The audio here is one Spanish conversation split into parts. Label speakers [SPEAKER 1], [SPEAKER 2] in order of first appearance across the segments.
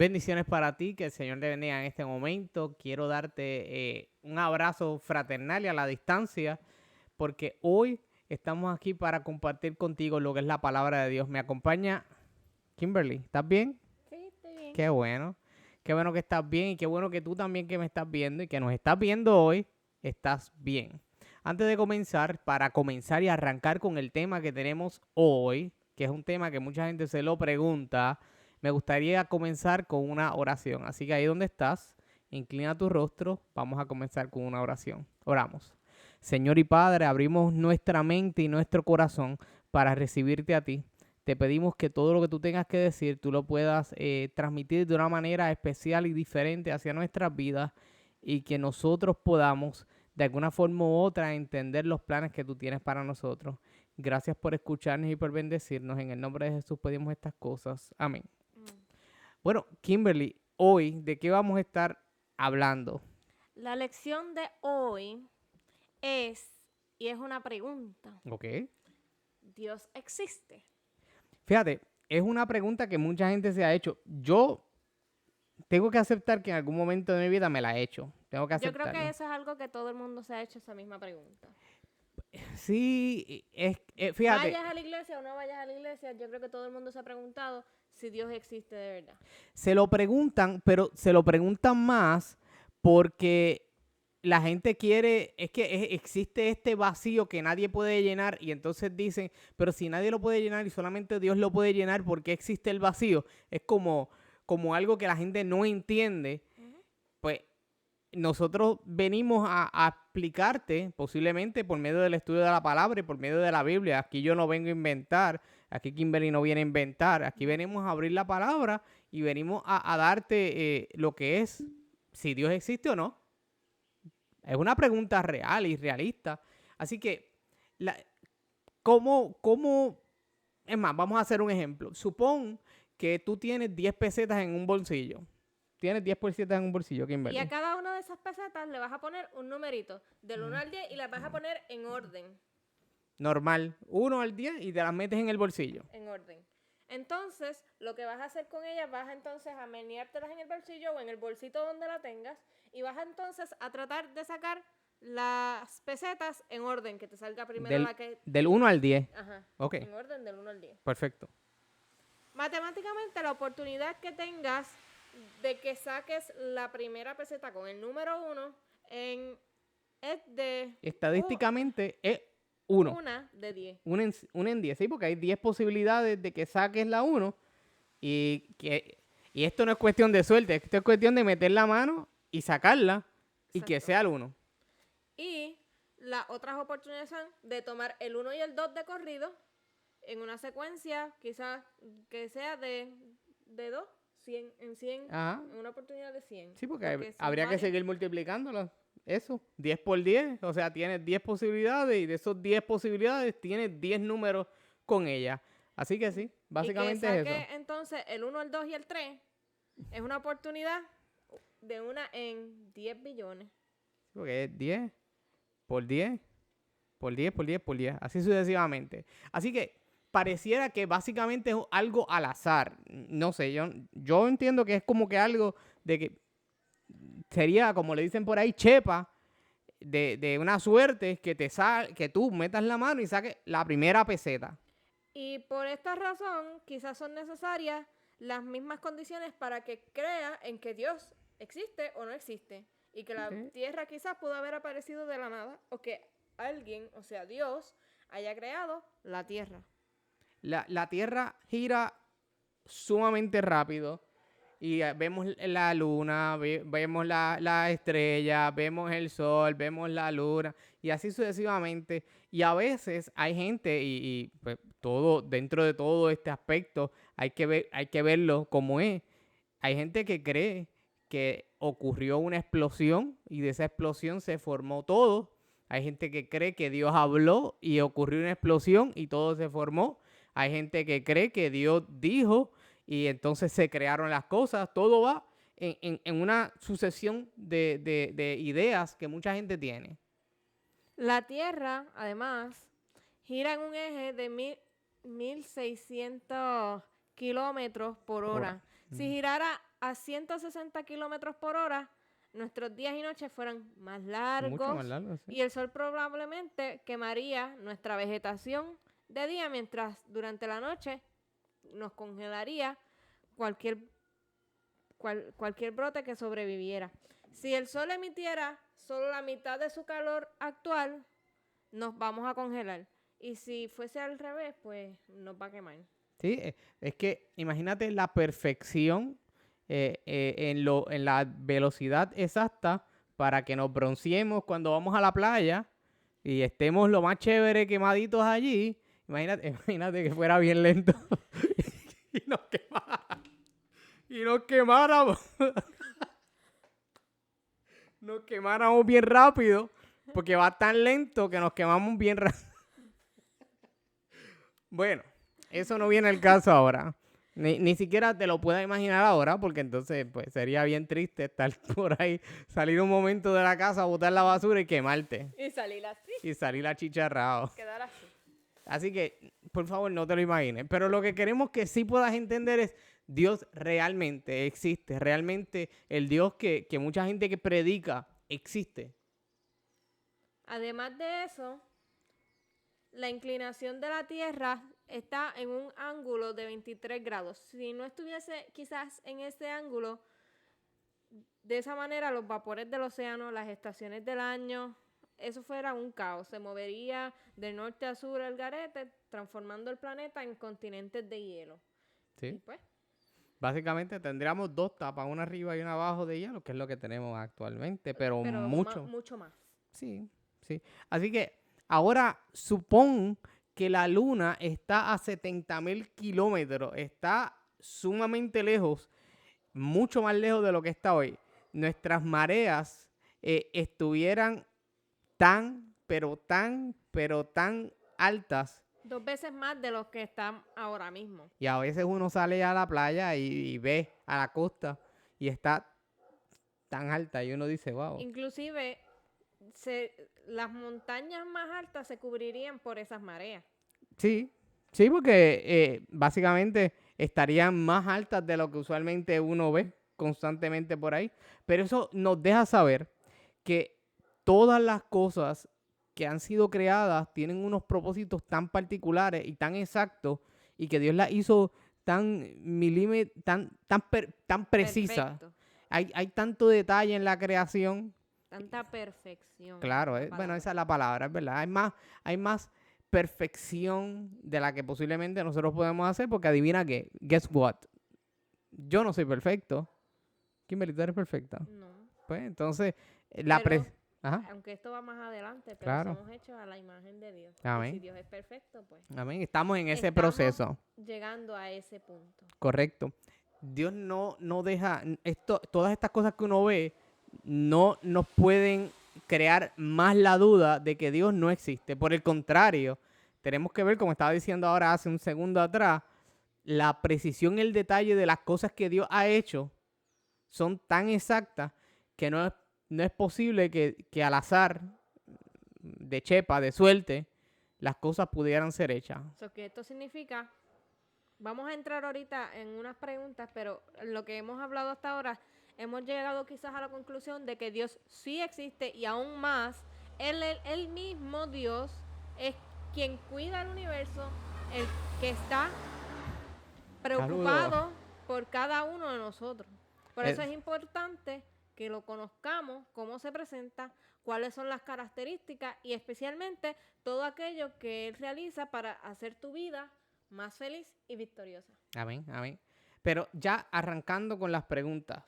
[SPEAKER 1] Bendiciones para ti, que el Señor te bendiga en este momento. Quiero darte un abrazo fraternal y a la distancia, porque hoy estamos aquí para compartir contigo lo que es la palabra de Dios. Me acompaña Kimberly. ¿Estás bien?
[SPEAKER 2] Sí, estoy bien.
[SPEAKER 1] Qué bueno. Qué bueno que estás bien y qué bueno que tú también que me estás viendo y que nos estás viendo hoy, estás bien. Antes de comenzar, para comenzar y arrancar con el tema que tenemos hoy, que es un tema que mucha gente se lo pregunta, me gustaría comenzar con una oración. Así que ahí donde estás, inclina tu rostro, vamos a comenzar con una oración. Oramos. Señor y Padre, abrimos nuestra mente y nuestro corazón para recibirte a ti. Te pedimos que todo lo que tú tengas que decir, tú lo puedas transmitir de una manera especial y diferente hacia nuestras vidas y que nosotros podamos de alguna forma u otra entender los planes que tú tienes para nosotros. Gracias por escucharnos y por bendecirnos. En el nombre de Jesús pedimos estas cosas. Amén. Bueno, Kimberly, hoy, ¿de qué vamos a estar hablando?
[SPEAKER 2] La lección de hoy y es una pregunta,
[SPEAKER 1] Ok.
[SPEAKER 2] ¿Dios existe?
[SPEAKER 1] Fíjate, es una pregunta que mucha gente se ha hecho. Yo tengo que aceptar que en algún momento de mi vida me la he hecho. Tengo que
[SPEAKER 2] Yo creo que
[SPEAKER 1] aceptarlo.
[SPEAKER 2] eso es algo que todo el mundo se ha hecho esa misma pregunta.
[SPEAKER 1] Sí, fíjate,
[SPEAKER 2] Vayas a la iglesia o no vayas a la iglesia, yo creo que todo el mundo se ha preguntado si Dios existe de verdad.
[SPEAKER 1] se lo preguntan, pero se lo preguntan más porque la gente quiere, existe este vacío que nadie puede llenar y entonces dicen, pero si nadie lo puede llenar y solamente Dios lo puede llenar, ¿por qué existe el vacío? Es como algo que la gente no entiende. Pues nosotros venimos a explicarte, posiblemente por medio del estudio de la palabra y por medio de la Biblia. Aquí yo no vengo a inventar, aquí Kimberly no viene a inventar, aquí venimos a abrir la palabra y venimos a darte lo que es, si Dios existe o no. Es una pregunta real y realista. Así que, la, es más, vamos a hacer un ejemplo. Supón que tú tienes 10 pesetas en un bolsillo. Tienes 10 pesetas en un bolsillo,
[SPEAKER 2] Y a
[SPEAKER 1] Kimberly.
[SPEAKER 2] cada una de esas pesetas le vas a poner un numerito del 1 al 10 y las vas a poner en orden.
[SPEAKER 1] Normal, 1 al 10 y te las metes en el bolsillo.
[SPEAKER 2] En orden. Entonces, lo que vas a hacer con ellas, vas entonces a meneártelas en el bolsillo o en el bolsito donde la tengas y vas entonces a tratar de sacar las pesetas en orden, que te salga primero la que...
[SPEAKER 1] Del 1 al 10.
[SPEAKER 2] Ajá,
[SPEAKER 1] Ok,
[SPEAKER 2] en orden del 1 al 10.
[SPEAKER 1] perfecto.
[SPEAKER 2] Matemáticamente, la oportunidad que tengas de que saques la primera peseta con el número 1 es de...
[SPEAKER 1] Estadísticamente es 1.
[SPEAKER 2] Una de 10.
[SPEAKER 1] 1 en 10, sí, porque hay 10 posibilidades de que saques la 1 y esto no es cuestión de suerte, esto es cuestión de meter la mano y sacarla y que
[SPEAKER 2] Exacto.
[SPEAKER 1] sea el 1.
[SPEAKER 2] Y las otras oportunidades son de tomar el 1 y el 2 de corrido en una secuencia, quizás que sea de 2, 100 en 100,
[SPEAKER 1] Ajá.
[SPEAKER 2] en una oportunidad de 100.
[SPEAKER 1] Sí, porque
[SPEAKER 2] son
[SPEAKER 1] habría que
[SPEAKER 2] varias.
[SPEAKER 1] seguir multiplicándolo. Eso, 10 por 10, o sea, tienes 10 posibilidades y de esos 10 posibilidades tienes 10 números con ella. Así que sí, básicamente
[SPEAKER 2] y que
[SPEAKER 1] es
[SPEAKER 2] saque
[SPEAKER 1] eso.
[SPEAKER 2] entonces el 1, el 2 y el 3 es una oportunidad de una en 10 billones.
[SPEAKER 1] Porque es 10 por 10 por 10 por 10 por 10, así sucesivamente. Así que pareciera que básicamente es algo al azar. No sé, yo entiendo que es como que algo de que sería, como le dicen por ahí, chepa, de una suerte que tú metas la mano y saques la primera peseta.
[SPEAKER 2] Y por esta razón, quizás son necesarias las mismas condiciones para que crea en que Dios existe o no existe. Y que la
[SPEAKER 1] Okay.
[SPEAKER 2] tierra quizás pudo haber aparecido de la nada. O que alguien, o sea Dios, haya creado la tierra.
[SPEAKER 1] La Tierra gira sumamente rápido y vemos la luna, vemos la estrella, vemos el sol, vemos la luna y así sucesivamente. Y a veces hay gente pues, todo dentro de todo este aspecto hay que verlo como es. Hay gente que cree que ocurrió una explosión y de esa explosión se formó todo. Hay gente que cree que Dios habló y ocurrió una explosión y todo se formó. Hay gente que cree que Dios dijo y entonces se crearon las cosas. Todo va en una sucesión de ideas que mucha gente tiene.
[SPEAKER 2] La tierra, además, gira en un eje de 1600 kilómetros por hora. Si girara a 160 kilómetros por hora, nuestros días y noches fueran más
[SPEAKER 1] Mucho
[SPEAKER 2] largos
[SPEAKER 1] más largo, sí.
[SPEAKER 2] y el sol probablemente quemaría nuestra vegetación de día, mientras durante la noche nos congelaría cualquier, cualquier brote que sobreviviera. Si el sol emitiera solo la mitad de su calor actual, nos vamos a congelar. Y si fuese al revés, pues nos va a quemar.
[SPEAKER 1] Sí, es que imagínate la perfección en la velocidad exacta para que nos bronceemos cuando vamos a la playa y estemos lo más chévere quemaditos allí. Imagínate, imagínate que fuera bien lento y nos quemara. Y nos quemáramos. Nos quemáramos bien rápido porque va tan lento que nos quemamos bien rápido. Bueno, eso no viene al caso ahora. Ni siquiera te lo puedas imaginar ahora, porque entonces pues sería bien triste estar por ahí, salir un momento de la casa, botar la basura y quemarte.
[SPEAKER 2] Y salir así,
[SPEAKER 1] Y salir achicharrado.
[SPEAKER 2] quedar así.
[SPEAKER 1] Así que, por favor, no te lo imagines. Pero lo que queremos que sí puedas entender es, Dios realmente existe. Realmente el Dios que mucha gente que predica existe.
[SPEAKER 2] Además de eso, la inclinación de la Tierra está en un ángulo de 23 grados. Si no estuviese quizás en ese ángulo, de esa manera los vapores del océano, las estaciones del año, eso fuera un caos. Se movería de norte a sur el garete, transformando el planeta en continentes de hielo. Y
[SPEAKER 1] ¿Sí?
[SPEAKER 2] pues,
[SPEAKER 1] Básicamente tendríamos dos tapas, una arriba y una abajo de hielo, que es lo que tenemos actualmente, pero mucho.
[SPEAKER 2] mucho más.
[SPEAKER 1] Sí, sí. Así que ahora supón que la luna está a 70,000 kilómetros, está sumamente lejos, mucho más lejos de lo que está hoy. Nuestras mareas estuvieran pero tan altas.
[SPEAKER 2] 2 veces más de los que están ahora mismo.
[SPEAKER 1] Y a veces uno sale a la playa y ve a la costa y está tan alta y uno dice, wow.
[SPEAKER 2] Inclusive, las montañas más altas se cubrirían por esas mareas.
[SPEAKER 1] Sí, sí, porque básicamente estarían más altas de lo que usualmente uno ve constantemente por ahí. Pero eso nos deja saber que todas las cosas que han sido creadas tienen unos propósitos tan particulares y tan exactos y que Dios las hizo tan precisas.
[SPEAKER 2] Perfecto.
[SPEAKER 1] Hay tanto detalle en la creación.
[SPEAKER 2] Tanta perfección.
[SPEAKER 1] Claro,
[SPEAKER 2] la
[SPEAKER 1] bueno,
[SPEAKER 2] palabra.
[SPEAKER 1] esa es la palabra, es verdad. Hay más perfección de la que posiblemente nosotros podemos hacer, porque adivina qué, guess what? Yo no soy perfecto. Kimberly, tú eres perfecta.
[SPEAKER 2] No.
[SPEAKER 1] Pues entonces,
[SPEAKER 2] Pero,
[SPEAKER 1] Ajá,
[SPEAKER 2] aunque esto va más adelante, pero
[SPEAKER 1] claro.
[SPEAKER 2] somos hechos a la imagen de Dios.
[SPEAKER 1] Amén.
[SPEAKER 2] Y si Dios es perfecto, pues
[SPEAKER 1] Amén. Estamos en ese
[SPEAKER 2] Estamos-
[SPEAKER 1] proceso,
[SPEAKER 2] llegando a ese punto.
[SPEAKER 1] correcto. Dios no deja, todas estas cosas que uno ve, no nos pueden crear más la duda de que Dios no existe. Por el contrario, tenemos que ver, como estaba diciendo ahora hace un segundo atrás, la precisión y el detalle de las cosas que Dios ha hecho son tan exactas que no es posible que al azar, de chepa, de suerte, las cosas pudieran ser hechas.
[SPEAKER 2] So que esto significa, vamos a entrar ahorita en unas preguntas, pero lo que hemos hablado hasta ahora, hemos llegado quizás a la conclusión de que Dios sí existe y aún más, Él mismo Dios es quien cuida el universo, el que está preocupado por cada uno de nosotros. Por eso es importante que lo conozcamos, cómo se presenta, cuáles son las características y especialmente todo aquello que Él realiza para hacer tu vida más feliz y victoriosa.
[SPEAKER 1] Amén, amén. Pero ya arrancando con las preguntas,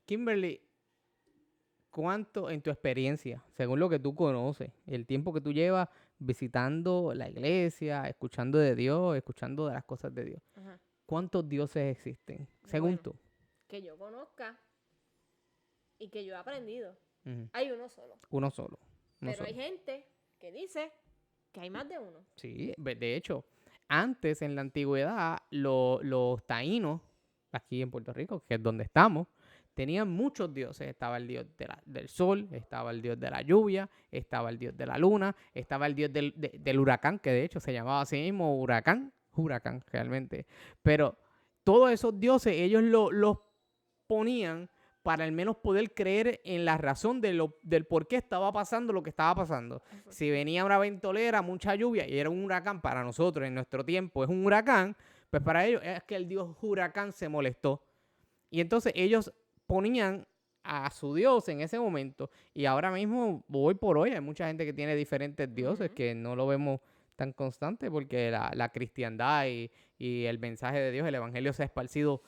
[SPEAKER 1] Kimberly, ¿cuánto en tu experiencia, según lo que tú conoces, el tiempo que tú llevas visitando la iglesia, escuchando de Dios, escuchando de las cosas de Dios,
[SPEAKER 2] Ajá.
[SPEAKER 1] cuántos dioses existen, según
[SPEAKER 2] Bueno,
[SPEAKER 1] tú?
[SPEAKER 2] que yo conozca y que yo he aprendido.
[SPEAKER 1] Ujú.
[SPEAKER 2] Hay uno solo.
[SPEAKER 1] Uno solo. Uno
[SPEAKER 2] Pero
[SPEAKER 1] solo.
[SPEAKER 2] hay gente que dice que hay más de uno.
[SPEAKER 1] Sí, de hecho, antes en la antigüedad, los taínos, aquí en Puerto Rico, que es donde estamos, tenían muchos dioses. Estaba el dios del sol, estaba el dios de la lluvia, estaba el dios de la luna, estaba el dios del huracán, que de hecho se llamaba así mismo huracán realmente. Pero todos esos dioses ellos los ponían para al menos poder creer en la razón del por qué estaba pasando lo que estaba pasando. Si venía una ventolera, mucha lluvia y era un huracán para nosotros en nuestro tiempo es un huracán, pues para ellos es que el dios huracán se molestó. Y entonces ellos ponían a su dios en ese momento. Y ahora mismo, hoy por hoy, hay mucha gente que tiene diferentes dioses que no lo vemos tan constante porque la cristiandad y el mensaje de Dios, el evangelio se ha esparcido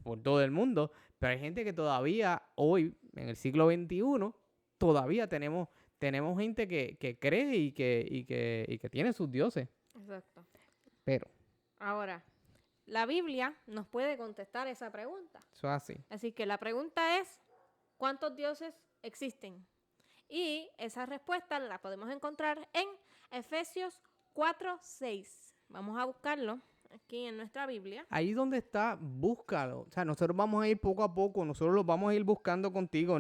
[SPEAKER 1] por todo el mundo. Pero hay gente que todavía hoy, en el siglo XXI, todavía tenemos gente que cree y que tiene sus dioses.
[SPEAKER 2] Exacto.
[SPEAKER 1] Pero
[SPEAKER 2] Ahora, la Biblia nos puede contestar esa pregunta.
[SPEAKER 1] eso es así.
[SPEAKER 2] Así que la pregunta es, ¿cuántos dioses existen? Y esa respuesta la podemos encontrar en Efesios 4:6. Vamos a buscarlo aquí en nuestra Biblia.
[SPEAKER 1] Ahí donde está, búscalo. O sea, nosotros vamos a ir poco a poco, nosotros los vamos a ir buscando contigo.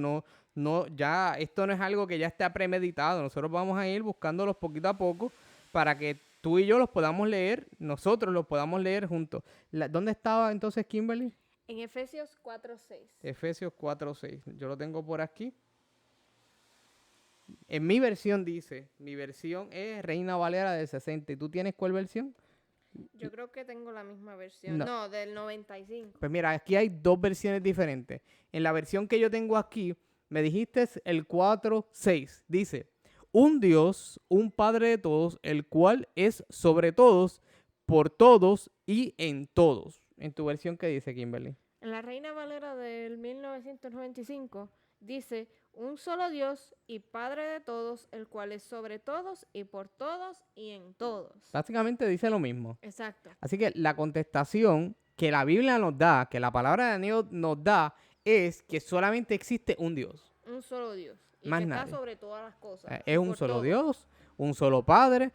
[SPEAKER 1] Ya, esto no es algo que ya esté premeditado. Nosotros vamos a ir buscándolos poquito a poco para que tú y yo los podamos leer, nosotros los podamos leer juntos. ¿Dónde estaba entonces Kimberly?
[SPEAKER 2] En Efesios 4:6.
[SPEAKER 1] Efesios 4:6. Yo lo tengo por aquí. En mi versión dice, mi versión es Reina Valera del 60. ¿Y tú tienes cuál versión?
[SPEAKER 2] Yo creo que tengo la misma versión.
[SPEAKER 1] No.
[SPEAKER 2] No, del 95.
[SPEAKER 1] Pues mira, aquí hay dos versiones diferentes. En la versión que yo tengo aquí, me dijiste el 4:6. Dice, un Dios, un Padre de todos, el cual es sobre todos, por todos y en todos. En tu versión, ¿qué dice, Kimberly?
[SPEAKER 2] En la Reina Valera del 1995 dice, un solo Dios y Padre de todos, el cual es sobre todos y por todos y en todos.
[SPEAKER 1] Básicamente dice lo mismo.
[SPEAKER 2] Exacto.
[SPEAKER 1] Así que la contestación que la Biblia nos da, que la palabra de Dios nos da, es que solamente existe un Dios.
[SPEAKER 2] Un solo Dios. Y
[SPEAKER 1] Más
[SPEAKER 2] que
[SPEAKER 1] nadie.
[SPEAKER 2] está sobre todas las cosas.
[SPEAKER 1] Es
[SPEAKER 2] y
[SPEAKER 1] un
[SPEAKER 2] por
[SPEAKER 1] solo
[SPEAKER 2] todo.
[SPEAKER 1] Dios, un solo Padre,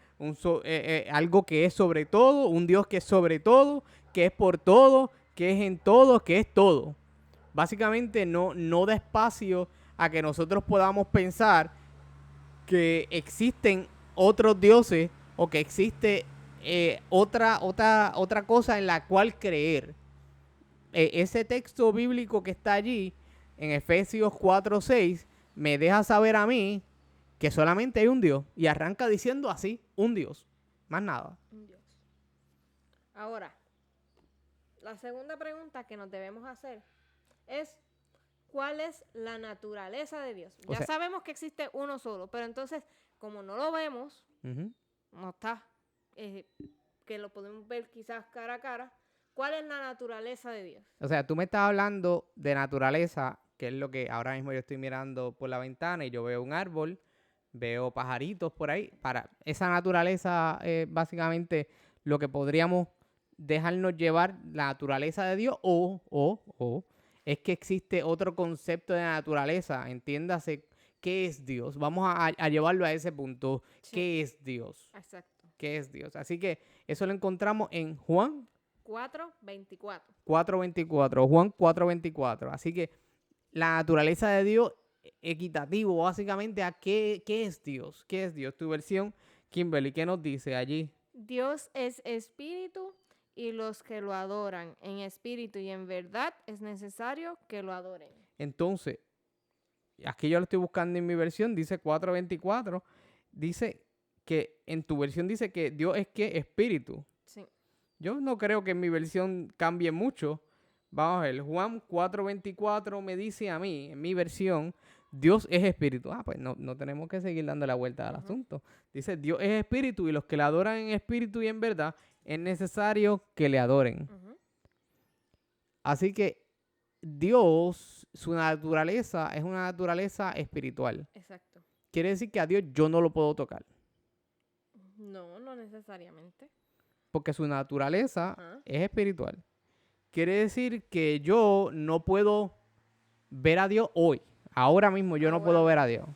[SPEAKER 1] algo que es sobre todo, un Dios que es sobre todo, que es por todo, que es en todo, que es todo. Básicamente no da espacio a que nosotros podamos pensar que existen otros dioses o que existe otra cosa en la cual creer. Ese texto bíblico que está allí, en Efesios 4:6, me deja saber a mí que solamente hay un Dios. Y arranca diciendo así, un Dios. Más nada.
[SPEAKER 2] Un Dios. Ahora, la segunda pregunta que nos debemos hacer es, ¿cuál es la naturaleza de Dios?
[SPEAKER 1] O
[SPEAKER 2] Ya
[SPEAKER 1] sea-
[SPEAKER 2] sabemos que existe uno solo, pero entonces, como no lo vemos,
[SPEAKER 1] Ujú.
[SPEAKER 2] no está, que lo podemos ver quizás cara a cara, ¿cuál es la naturaleza de Dios?
[SPEAKER 1] O sea, tú me estás hablando de naturaleza, que es lo que ahora mismo yo estoy mirando por la ventana y yo veo un árbol, veo pajaritos por ahí. Para esa naturaleza, básicamente, lo que podríamos dejarnos llevar, la naturaleza de Dios, o es que existe otro concepto de naturaleza. Entiéndase, ¿qué es Dios? Vamos a llevarlo a ese punto.
[SPEAKER 2] Sí.
[SPEAKER 1] ¿Qué es Dios?
[SPEAKER 2] Exacto.
[SPEAKER 1] ¿Qué es Dios? Así que eso lo encontramos en Juan
[SPEAKER 2] 4:24.
[SPEAKER 1] 4:24, Juan 4:24. Así que la naturaleza de Dios equitativo, básicamente, a qué es Dios. ¿Qué es Dios? Tu versión, Kimberly, ¿qué nos dice allí?
[SPEAKER 2] Dios es espíritu y los que lo adoran en espíritu y en verdad es necesario que lo adoren.
[SPEAKER 1] Entonces, aquí yo lo estoy buscando en mi versión, dice 4:24, dice que en tu versión dice que Dios es que espíritu.
[SPEAKER 2] Sí.
[SPEAKER 1] Yo no creo que en mi versión cambie mucho. Vamos a ver, Juan 4:24 me dice a mí, en mi versión, Dios es espíritu. Pues no tenemos que seguir dando la vuelta al asunto. Dice, Dios es espíritu y los que le adoran en espíritu y en verdad, es necesario que le adoren.
[SPEAKER 2] Ujú.
[SPEAKER 1] Así que Dios, su naturaleza es una naturaleza espiritual.
[SPEAKER 2] Exacto.
[SPEAKER 1] Quiere decir que a Dios yo no lo puedo tocar,
[SPEAKER 2] No, no necesariamente.
[SPEAKER 1] porque su naturaleza
[SPEAKER 2] Ajá.
[SPEAKER 1] es espiritual. Quiere decir que yo no puedo ver a Dios hoy. Ahora mismo yo no
[SPEAKER 2] Ahora
[SPEAKER 1] puedo ver a
[SPEAKER 2] mismo.
[SPEAKER 1] Dios,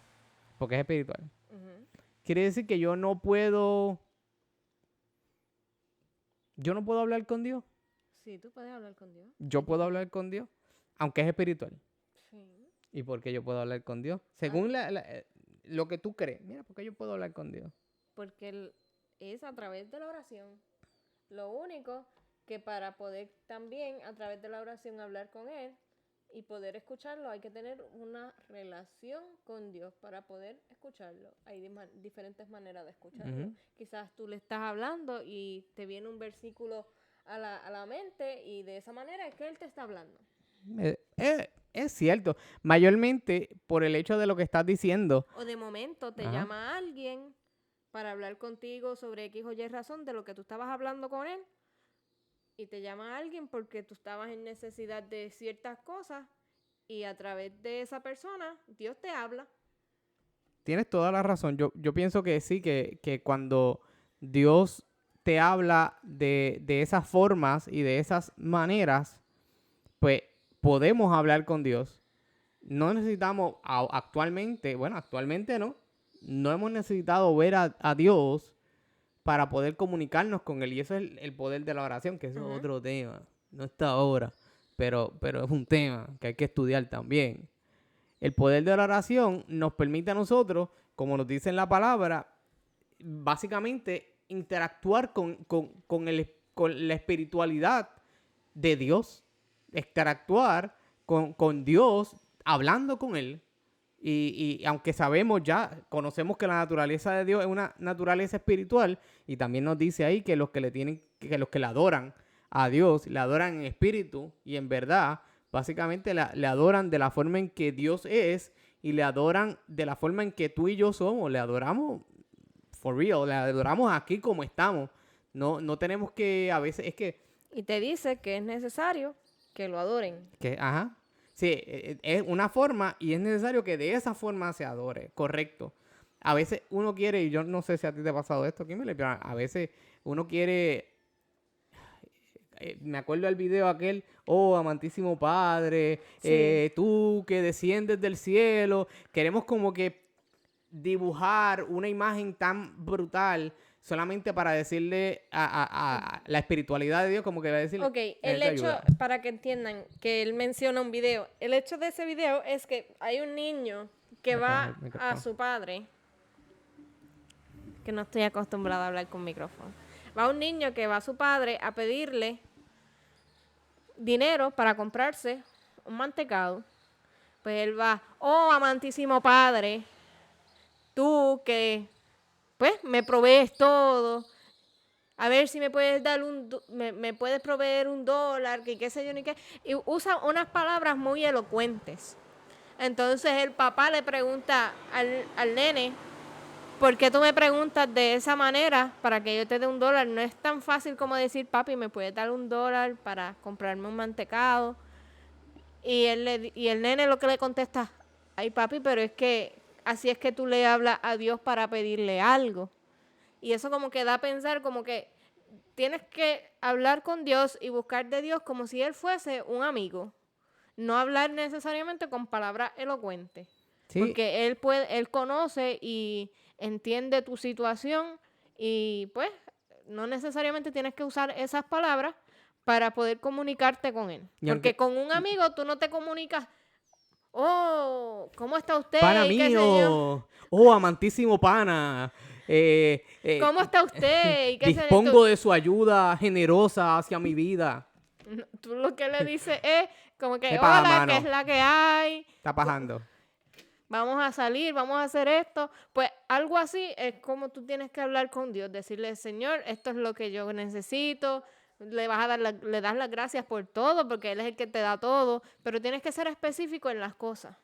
[SPEAKER 1] porque es espiritual.
[SPEAKER 2] Ujú.
[SPEAKER 1] Quiere decir que yo no puedo hablar con Dios.
[SPEAKER 2] Sí, tú puedes hablar con Dios.
[SPEAKER 1] Yo puedo hablar con Dios, aunque es espiritual.
[SPEAKER 2] Sí.
[SPEAKER 1] ¿Y por qué yo puedo hablar con Dios? Según lo que tú crees. Mira, ¿por qué yo puedo hablar con Dios?
[SPEAKER 2] Porque es a través de la oración. Lo único que para poder también a través de la oración hablar con Él y poder escucharlo hay que tener una relación con Dios para poder escucharlo. Hay diferentes maneras de escucharlo. Quizás tú le estás hablando y te viene un versículo a la mente y de esa manera es que Él te está hablando.
[SPEAKER 1] Es cierto, mayormente por el hecho de lo que estás diciendo.
[SPEAKER 2] O de momento te llama alguien para hablar contigo sobre X o Y razón de lo que tú estabas hablando con él. Y te llama alguien porque tú estabas en necesidad de ciertas cosas y a través de esa persona Dios te habla.
[SPEAKER 1] Tienes toda la razón. Yo pienso que sí, que cuando Dios te habla de esas formas y de esas maneras, pues podemos hablar con Dios. No necesitamos actualmente no hemos necesitado ver a Dios para poder comunicarnos con Él. Y eso es el poder de la oración, que eso es otro tema. No está ahora, pero es un tema que hay que estudiar también. El poder de la oración nos permite a nosotros, como nos dice en la palabra, básicamente interactuar con la espiritualidad de Dios. Interactuar con Dios, hablando con Él. Y aunque conocemos que la naturaleza de Dios es una naturaleza espiritual, y también nos dice ahí que los que le adoran a Dios, le adoran en espíritu y en verdad, básicamente le adoran de la forma en que Dios es y le adoran de la forma en que tú y yo somos, le adoramos for real, le adoramos aquí como estamos. No tenemos que, a veces, es que...
[SPEAKER 2] Y te dice que es necesario que lo adoren.
[SPEAKER 1] Sí, es una forma y es necesario que de esa forma se adore, correcto. A veces uno quiere, y yo no sé si a ti te ha pasado esto, Kimberly, pero a veces uno quiere, me acuerdo del video aquel, oh, amantísimo Padre,
[SPEAKER 2] Sí.
[SPEAKER 1] tú que desciendes del cielo, queremos como que dibujar una imagen tan brutal solamente para decirle a la espiritualidad de Dios, como que va a decirle,
[SPEAKER 2] Ok, el hecho, para que entiendan que él menciona un video, el hecho de ese video es que hay un niño que va a su padre, que no estoy acostumbrada a hablar con micrófono, va un niño que va a su padre a pedirle dinero para comprarse un mantecado. Pues él va, oh amantísimo Padre, tú que pues me provees todo, a ver si me puedes dar me puedes proveer $1, que qué sé yo ni qué. Y usa unas palabras muy elocuentes. Entonces el papá le pregunta al nene, ¿por qué tú me preguntas de esa manera para que yo te dé $1? No es tan fácil como decir, papi, ¿me puedes dar $1 para comprarme un mantecado? Y el nene lo que le contesta, ay papi, pero es que así es que tú le hablas a Dios para pedirle algo. Y eso como que da a pensar como que tienes que hablar con Dios y buscar de Dios como si Él fuese un amigo. No hablar necesariamente con palabras elocuentes.
[SPEAKER 1] Sí.
[SPEAKER 2] Porque Él conoce y entiende tu situación y pues no necesariamente tienes que usar esas palabras para poder comunicarte con Él. Porque con un amigo tú no te comunicas, oh, ¿cómo está usted?
[SPEAKER 1] Pana
[SPEAKER 2] ¿Y qué sé yo?
[SPEAKER 1] mío, oh, amantísimo pana.
[SPEAKER 2] ¿Cómo está usted? ¿Y qué sé yo?
[SPEAKER 1] Dispongo de su ayuda generosa hacia mi vida.
[SPEAKER 2] Tú lo que le dices es como que,
[SPEAKER 1] paja,
[SPEAKER 2] hola,
[SPEAKER 1] mano.
[SPEAKER 2] ¿qué es la que hay?
[SPEAKER 1] Está pajando.
[SPEAKER 2] Vamos a salir, vamos a hacer esto. Pues algo así es como tú tienes que hablar con Dios, decirle, Señor, esto es lo que yo necesito. Le das las gracias por todo, porque Él es el que te da todo, pero tienes que ser específico en las cosas.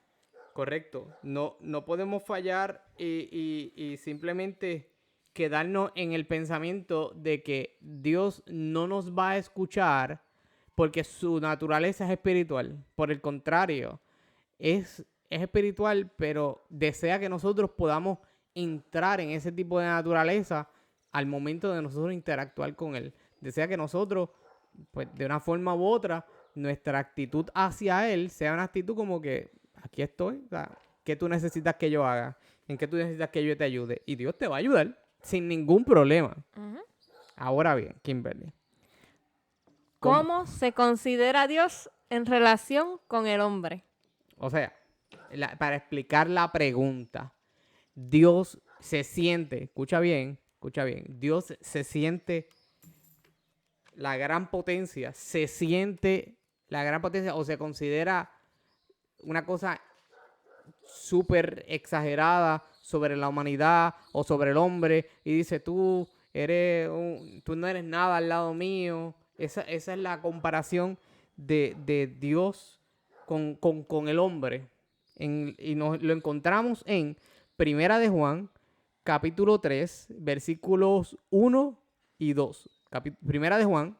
[SPEAKER 1] Correcto. No podemos fallar y simplemente quedarnos en el pensamiento de que Dios no nos va a escuchar porque su naturaleza es espiritual. Por el contrario, es espiritual, pero desea que nosotros podamos entrar en ese tipo de naturaleza al momento de nosotros interactuar con Él. Desea que nosotros, pues de una forma u otra, nuestra actitud hacia Él sea una actitud como que aquí estoy, o sea, ¿qué tú necesitas que yo haga? ¿En qué tú necesitas que yo te ayude? Y Dios te va a ayudar sin ningún problema. Ahora bien, Kimberly.
[SPEAKER 2] ¿Cómo se considera Dios en relación con el hombre?
[SPEAKER 1] O sea, para explicar la pregunta, Dios se siente, escucha bien, Dios se siente la gran potencia, se siente la gran potencia o se considera una cosa súper exagerada sobre la humanidad o sobre el hombre y dice, tú no eres nada al lado mío. Esa es la comparación de Dios con el hombre. Y lo encontramos en Primera de Juan, capítulo 3, versículos 1 y 2. Primera de Juan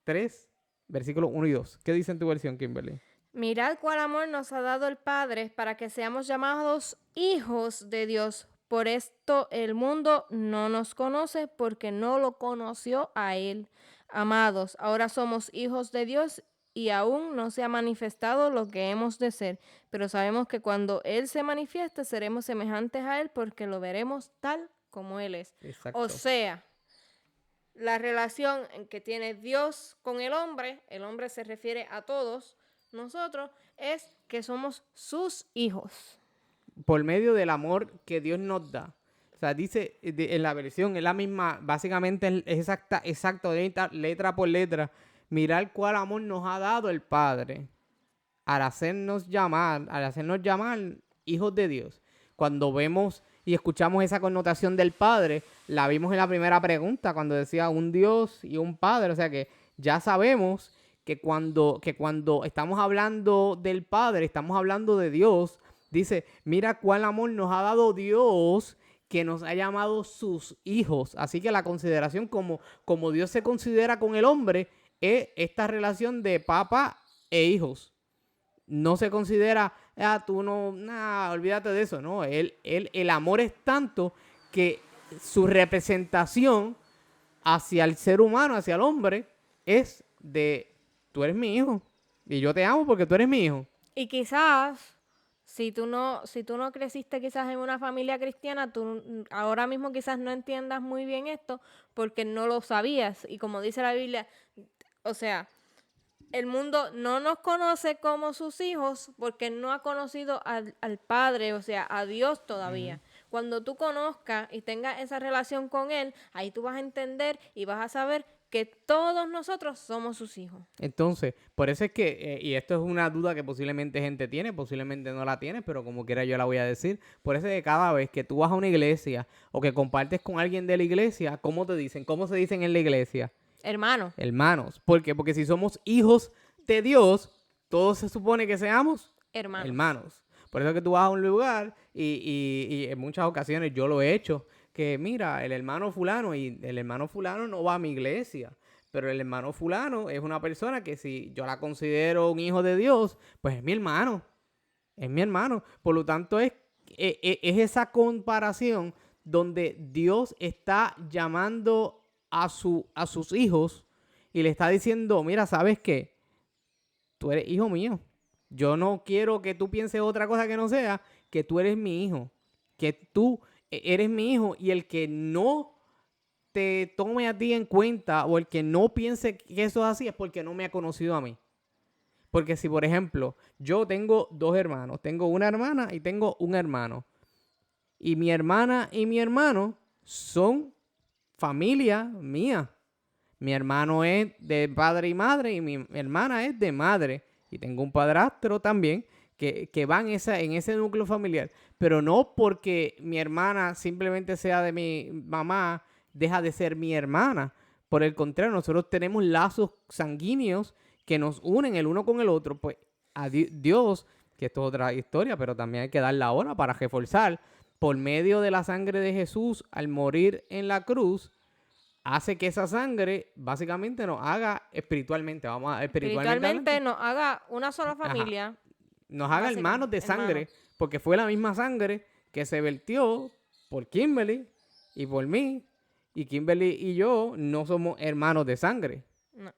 [SPEAKER 1] 3, versículos 1 y 2. ¿Qué dice en tu versión, Kimberly?
[SPEAKER 2] Mirad cuál amor nos ha dado el Padre para que seamos llamados hijos de Dios. Por esto el mundo no nos conoce porque no lo conoció a Él. Amados, ahora somos hijos de Dios y aún no se ha manifestado lo que hemos de ser. Pero sabemos que cuando Él se manifieste seremos semejantes a Él porque lo veremos tal como Él es.
[SPEAKER 1] Exacto.
[SPEAKER 2] O sea, la relación que tiene Dios con el hombre se refiere a todos nosotros, es que somos sus hijos.
[SPEAKER 1] Por medio del amor que Dios nos da. O sea, dice en la versión, es la misma, básicamente es exacto, letra por letra. Mirar cuál amor nos ha dado el Padre al hacernos llamar hijos de Dios. Cuando vemos y escuchamos esa connotación del Padre, la vimos en la primera pregunta, cuando decía un Dios y un Padre. O sea que ya sabemos que cuando estamos hablando del Padre, estamos hablando de Dios. Dice, mira cuál amor nos ha dado Dios, que nos ha llamado sus hijos. Así que la consideración como Dios se considera con el hombre es esta relación de papá e hijos. No se considera, tú no, olvídate de eso. No, el amor es tanto que su representación hacia el ser humano, hacia el hombre, es de, tú eres mi hijo y yo te amo porque tú eres mi hijo.
[SPEAKER 2] Y quizás, si tú no creciste quizás en una familia cristiana, tú ahora mismo quizás no entiendas muy bien esto porque no lo sabías. Y como dice la Biblia, o sea, el mundo no nos conoce como sus hijos porque no ha conocido al Padre, o sea, a Dios todavía. Uh-huh. Cuando tú conozcas y tengas esa relación con Él, ahí tú vas a entender y vas a saber que todos nosotros somos sus hijos.
[SPEAKER 1] Entonces, por eso es que, y esto es una duda que posiblemente gente tiene, posiblemente no la tiene, pero como quiera yo la voy a decir. Por eso es que cada vez que tú vas a una iglesia o que compartes con alguien de la iglesia, ¿cómo te dicen? ¿Cómo se dicen en la iglesia? Hermanos. ¿Por qué? Porque si somos hijos de Dios, todos se supone que seamos hermanos. Por eso es que tú vas a un lugar y en muchas ocasiones yo lo he hecho, que mira, el hermano fulano, y el hermano fulano no va a mi iglesia, pero el hermano fulano es una persona que si yo la considero un hijo de Dios, pues es mi hermano. Por lo tanto, es esa comparación donde Dios está llamando a sus hijos y le está diciendo, mira, ¿sabes qué? Tú eres hijo mío. Yo no quiero que tú pienses otra cosa que no sea que tú eres mi hijo. Que tú eres mi hijo, y el que no te tome a ti en cuenta o el que no piense que eso es así es porque no me ha conocido a mí. Porque si, por ejemplo, yo tengo 2 hermanos, tengo una hermana y tengo un hermano, y mi hermana y mi hermano son familia mía. Mi hermano es de padre y madre y mi hermana es de madre. Y tengo un padrastro también que va en ese núcleo familiar. Pero no porque mi hermana simplemente sea de mi mamá, deja de ser mi hermana. Por el contrario, nosotros tenemos lazos sanguíneos que nos unen el uno con el otro. Pues a Dios, que esto es otra historia, pero también hay que dar la hora para reforzar. Por medio de la sangre de Jesús, al morir en la cruz, hace que esa sangre básicamente nos haga espiritualmente, espiritualmente
[SPEAKER 2] nos haga una sola familia.
[SPEAKER 1] Ajá. Nos haga hermanos de sangre, porque fue la misma sangre que se vertió por Kimberly y por mí, y Kimberly y yo no somos hermanos de sangre. No.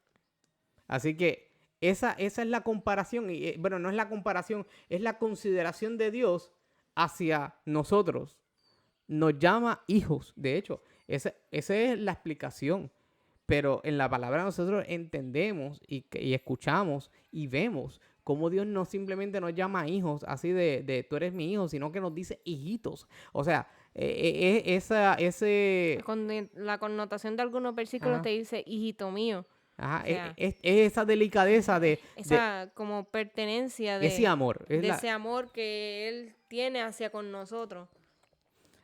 [SPEAKER 1] Así que esa es la comparación, y bueno, no es la comparación, es la consideración de Dios hacia nosotros. Nos llama hijos, de hecho. Esa es la explicación. Pero en la palabra nosotros entendemos y escuchamos y vemos cómo Dios no simplemente nos llama hijos, así de tú eres mi hijo, sino que nos dice hijitos. O sea, ese...
[SPEAKER 2] La connotación de algunos versículos
[SPEAKER 1] Ajá,
[SPEAKER 2] te dice, hijito mío.
[SPEAKER 1] ajá,
[SPEAKER 2] O sea,
[SPEAKER 1] es esa delicadeza de
[SPEAKER 2] esa como pertenencia
[SPEAKER 1] ese amor.
[SPEAKER 2] de ese amor que Él tiene hacia con nosotros.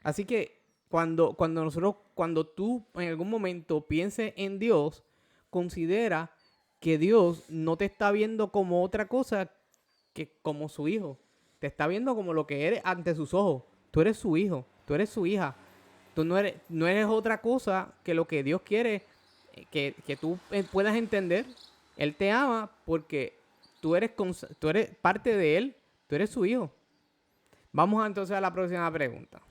[SPEAKER 1] Así que cuando tú en algún momento pienses en Dios, considera que Dios no te está viendo como otra cosa que como su hijo. Te está viendo como lo que eres ante sus ojos. Tú eres su hijo, tú eres su hija. Tú no eres otra cosa que lo que Dios quiere que tú puedas entender. Él te ama porque tú eres parte de Él, tú eres su hijo. Vamos entonces a la próxima pregunta.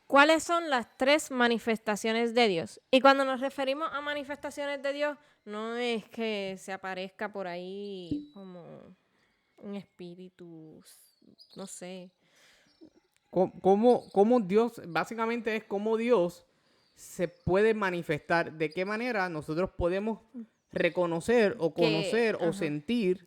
[SPEAKER 2] ¿Cuáles son las 3 manifestaciones de Dios? Y cuando nos referimos a manifestaciones de Dios, no es que se aparezca por ahí como un espíritu, no sé.
[SPEAKER 1] ¿Cómo Dios, básicamente es cómo Dios se puede manifestar? ¿De qué manera nosotros podemos reconocer o conocer o sentir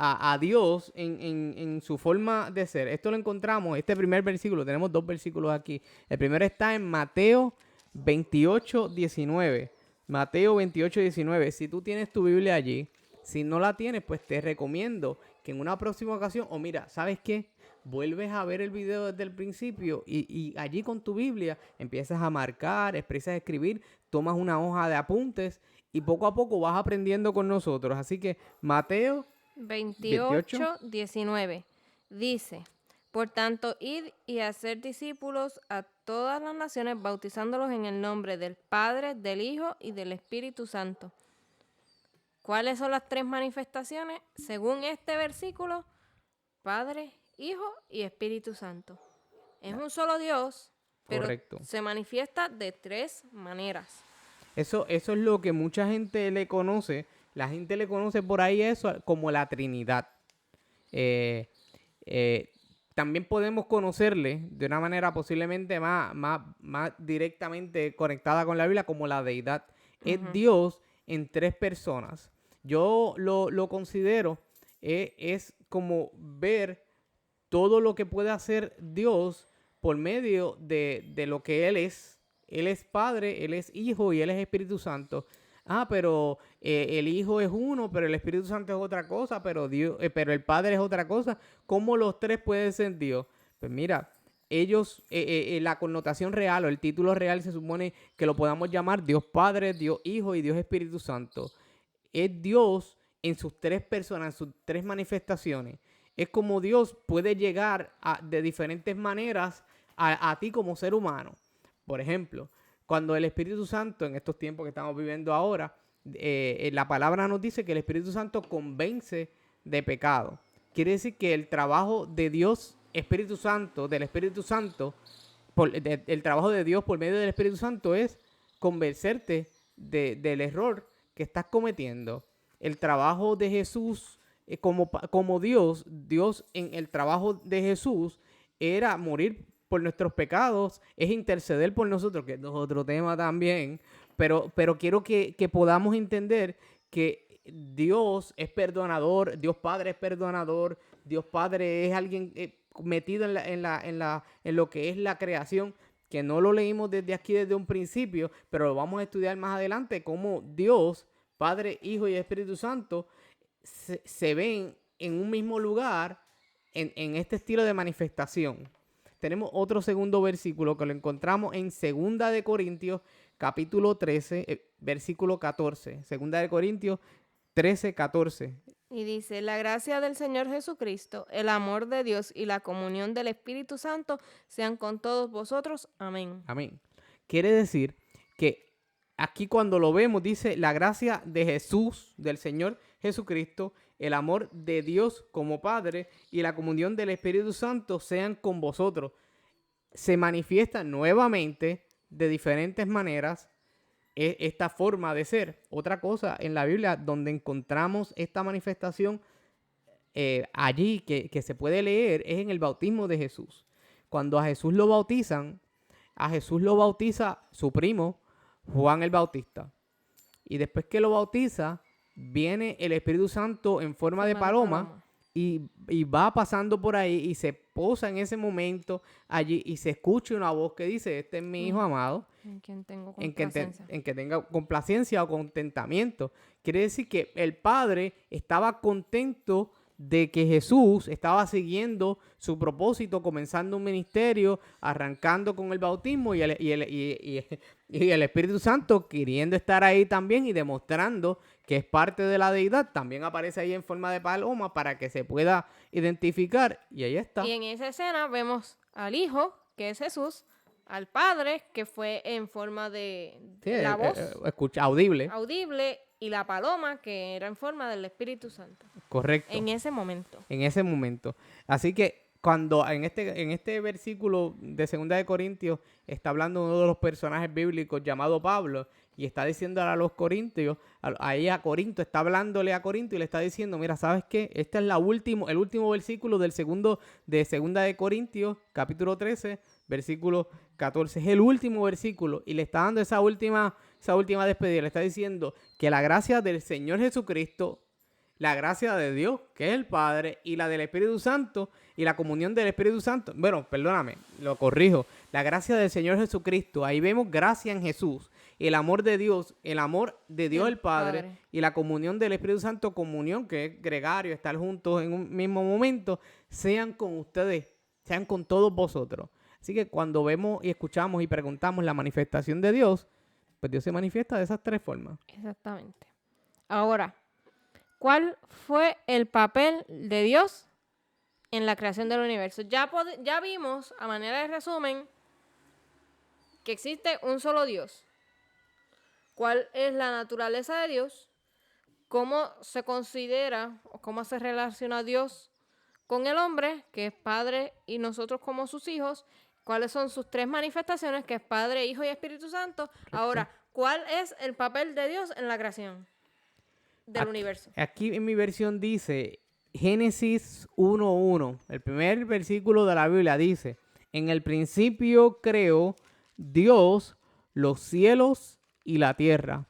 [SPEAKER 1] a Dios en su forma de ser? Esto lo encontramos, este primer versículo, tenemos 2 versículos aquí. El primero está en Mateo 28:19. Mateo 28:19. Si tú tienes tu Biblia allí, si no la tienes, pues te recomiendo que en una próxima ocasión, o mira, ¿sabes qué? Vuelves a ver el video desde el principio y allí con tu Biblia empiezas a marcar, empiezas a escribir, tomas una hoja de apuntes y poco a poco vas aprendiendo con nosotros. Así que Mateo
[SPEAKER 2] 28:19 dice, por tanto, id y hacer discípulos a todas las naciones, bautizándolos en el nombre del Padre, del Hijo y del Espíritu Santo. ¿Cuáles son las 3 manifestaciones? Según este versículo, Padre, Hijo y Espíritu Santo. Es un solo Dios, pero
[SPEAKER 1] Correcto.
[SPEAKER 2] se manifiesta de 3 maneras.
[SPEAKER 1] Eso es lo que mucha gente le conoce. La gente le conoce por ahí eso como la Trinidad. También podemos conocerle de una manera posiblemente más directamente conectada con la Biblia como la deidad. Es Dios en 3 personas. Yo lo considero, es como ver todo lo que puede hacer Dios por medio de lo que Él es. Él es Padre, Él es Hijo y Él es Espíritu Santo. Pero el Hijo es uno, pero el Espíritu Santo es otra cosa, pero pero el Padre es otra cosa. ¿Cómo los 3 pueden ser Dios? Pues mira, ellos, la connotación real o el título real se supone que lo podamos llamar Dios Padre, Dios Hijo y Dios Espíritu Santo. Es Dios en sus 3 personas, en sus 3 manifestaciones. Es como Dios puede llegar de diferentes maneras a ti como ser humano. Por ejemplo, cuando el Espíritu Santo, en estos tiempos que estamos viviendo ahora, la palabra nos dice que el Espíritu Santo convence de pecado. Quiere decir que el trabajo de Dios, Espíritu Santo, del Espíritu Santo, el trabajo de Dios por medio del Espíritu Santo es convencerte del error que estás cometiendo. El trabajo de Jesús, como Dios en el trabajo de Jesús era morir por nuestros pecados, es interceder por nosotros, que es otro tema también, pero quiero que podamos entender que Dios es perdonador, Dios Padre es perdonador, Dios Padre es alguien metido en lo que es la creación, que no lo leímos desde aquí, desde un principio, pero lo vamos a estudiar más adelante, cómo Dios, Padre, Hijo y Espíritu Santo se ven en un mismo lugar en este estilo de manifestación. Tenemos otro segundo versículo que lo encontramos en 2 de Corintios, capítulo 13, versículo 14. 2 de Corintios 13, 14.
[SPEAKER 2] Y dice, la gracia del Señor Jesucristo, el amor de Dios y la comunión del Espíritu Santo sean con todos vosotros. Amén.
[SPEAKER 1] Amén. Quiere decir que aquí cuando lo vemos dice la gracia de Jesús, del Señor Jesucristo, el amor de Dios como Padre y la comunión del Espíritu Santo sean con vosotros. Se manifiesta nuevamente de diferentes maneras esta forma de ser. Otra cosa en la Biblia donde encontramos esta manifestación allí que se puede leer es en el bautismo de Jesús. Cuando a Jesús lo bautizan, a Jesús lo bautiza su primo, Juan el Bautista. Y después que lo bautiza, viene el Espíritu Santo en forma de paloma y va pasando por ahí y se posa en ese momento allí y se escucha una voz que dice, este es mi hijo amado,
[SPEAKER 2] En quien tengo
[SPEAKER 1] en
[SPEAKER 2] complacencia.
[SPEAKER 1] que tenga complacencia o contentamiento. Quiere decir que el padre estaba contento de que Jesús estaba siguiendo su propósito, comenzando un ministerio, arrancando con el bautismo y el Espíritu Santo queriendo estar ahí también y demostrando que es parte de la deidad. También aparece ahí en forma de paloma para que se pueda identificar y ahí está.
[SPEAKER 2] Y en esa escena vemos al Hijo, que es Jesús, al Padre, que fue en forma de
[SPEAKER 1] Sí,
[SPEAKER 2] la voz
[SPEAKER 1] escucha, audible,
[SPEAKER 2] audible, y la paloma, que era en forma del Espíritu Santo.
[SPEAKER 1] correcto.
[SPEAKER 2] En ese momento.
[SPEAKER 1] En ese momento. Así que cuando en este versículo de 2 de Corintios está hablando uno de los personajes bíblicos llamado Pablo y está diciendo a los corintios, ahí a Corinto, está hablándole a Corinto y le está diciendo, mira, ¿sabes qué? Este es el último versículo del segundo de 2 de Corintios, capítulo 13, versículo 14. Es el último versículo y le está dando esa última despedida. Le está diciendo que la gracia del Señor Jesucristo, la gracia de Dios, que es el Padre, y la del Espíritu Santo, y la comunión del Espíritu Santo. Bueno, perdóname, lo corrijo. La gracia del Señor Jesucristo. Ahí vemos gracia en Jesús. El amor de Dios el Padre, y la comunión del Espíritu Santo, comunión que es gregario, estar juntos en un mismo momento, sean con ustedes, sean con todos vosotros. Así que cuando vemos y escuchamos y preguntamos la manifestación de Dios, pues Dios se manifiesta de esas tres formas.
[SPEAKER 2] Exactamente. Ahora, ¿cuál fue el papel de Dios en la creación del universo? Ya vimos, a manera de resumen, que existe un solo Dios. ¿Cuál es la naturaleza de Dios? ¿Cómo se considera o cómo se relaciona Dios con el hombre, que es Padre, y nosotros como sus hijos? ¿Cuáles son sus tres manifestaciones, que es Padre, Hijo y Espíritu Santo?
[SPEAKER 1] Correcto.
[SPEAKER 2] Ahora, ¿cuál es el papel de Dios en la creación del universo?
[SPEAKER 1] Aquí en mi versión dice Génesis 1:1. El primer versículo de la Biblia dice, en el principio creó Dios los cielos y la tierra.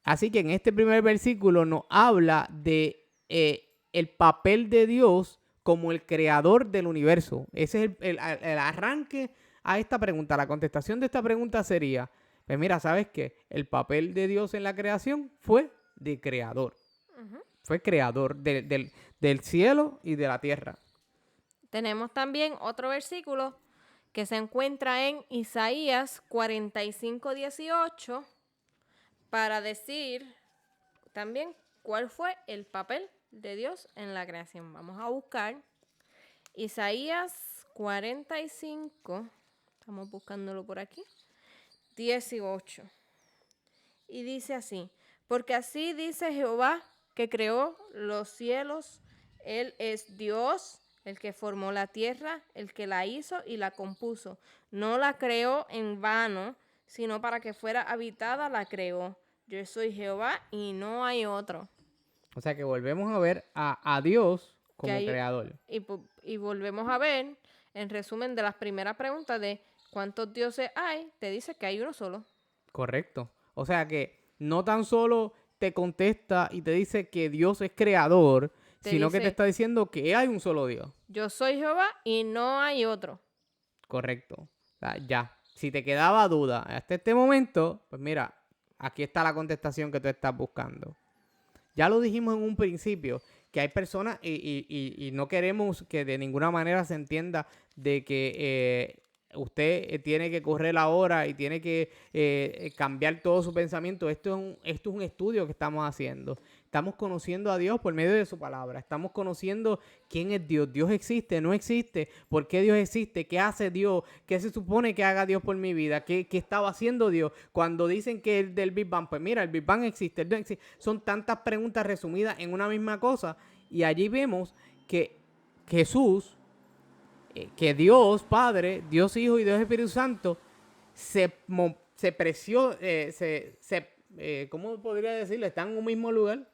[SPEAKER 1] Así que en este primer versículo nos habla de el papel de Dios como el creador del universo. Ese es el arranque a esta pregunta. La contestación de esta pregunta sería, pues mira, ¿sabes qué? El papel de Dios en la creación fue de creador. Fue creador del cielo y de la tierra.
[SPEAKER 2] Tenemos también otro versículo que se encuentra en Isaías 45:18 para decir también cuál fue el papel de Dios en la creación. Vamos a buscar Isaías 45, estamos buscándolo por aquí, 18. Y dice así, porque así dice Jehová, que creó los cielos, Él es Dios, el que formó la tierra, el que la hizo y la compuso. No la creó en vano, sino para que fuera habitada la creó. Yo soy Jehová y no hay otro.
[SPEAKER 1] O sea que volvemos a ver a Dios como creador.
[SPEAKER 2] Y volvemos a ver, en resumen de las primeras preguntas de cuántos dioses hay, te dice que hay uno solo.
[SPEAKER 1] Correcto. O sea que no tan solo te contesta y te dice que Dios es creador, sino que te está diciendo que hay un solo Dios.
[SPEAKER 2] Yo soy Jehová y no hay otro.
[SPEAKER 1] Correcto. O sea, ya. Si te quedaba duda hasta este momento, pues mira, aquí está la contestación que tú estás buscando. Ya lo dijimos en un principio, que hay personas y no queremos que de ninguna manera se entienda de que usted tiene que correr ahora y tiene que cambiar todo su pensamiento. Esto es un estudio que estamos haciendo. Estamos conociendo a Dios por medio de su palabra. Estamos conociendo quién es Dios. Dios existe, no existe. ¿Por qué Dios existe? ¿Qué hace Dios? ¿Qué se supone que haga Dios por mi vida? ¿Qué estaba haciendo Dios? Cuando dicen que es del Big Bang, pues mira, el Big Bang existe, el Dios existe. Son tantas preguntas resumidas en una misma cosa. Y allí vemos que Jesús, que Dios Padre, Dios Hijo y Dios Espíritu Santo ¿cómo podría decirlo? Están en un mismo lugar.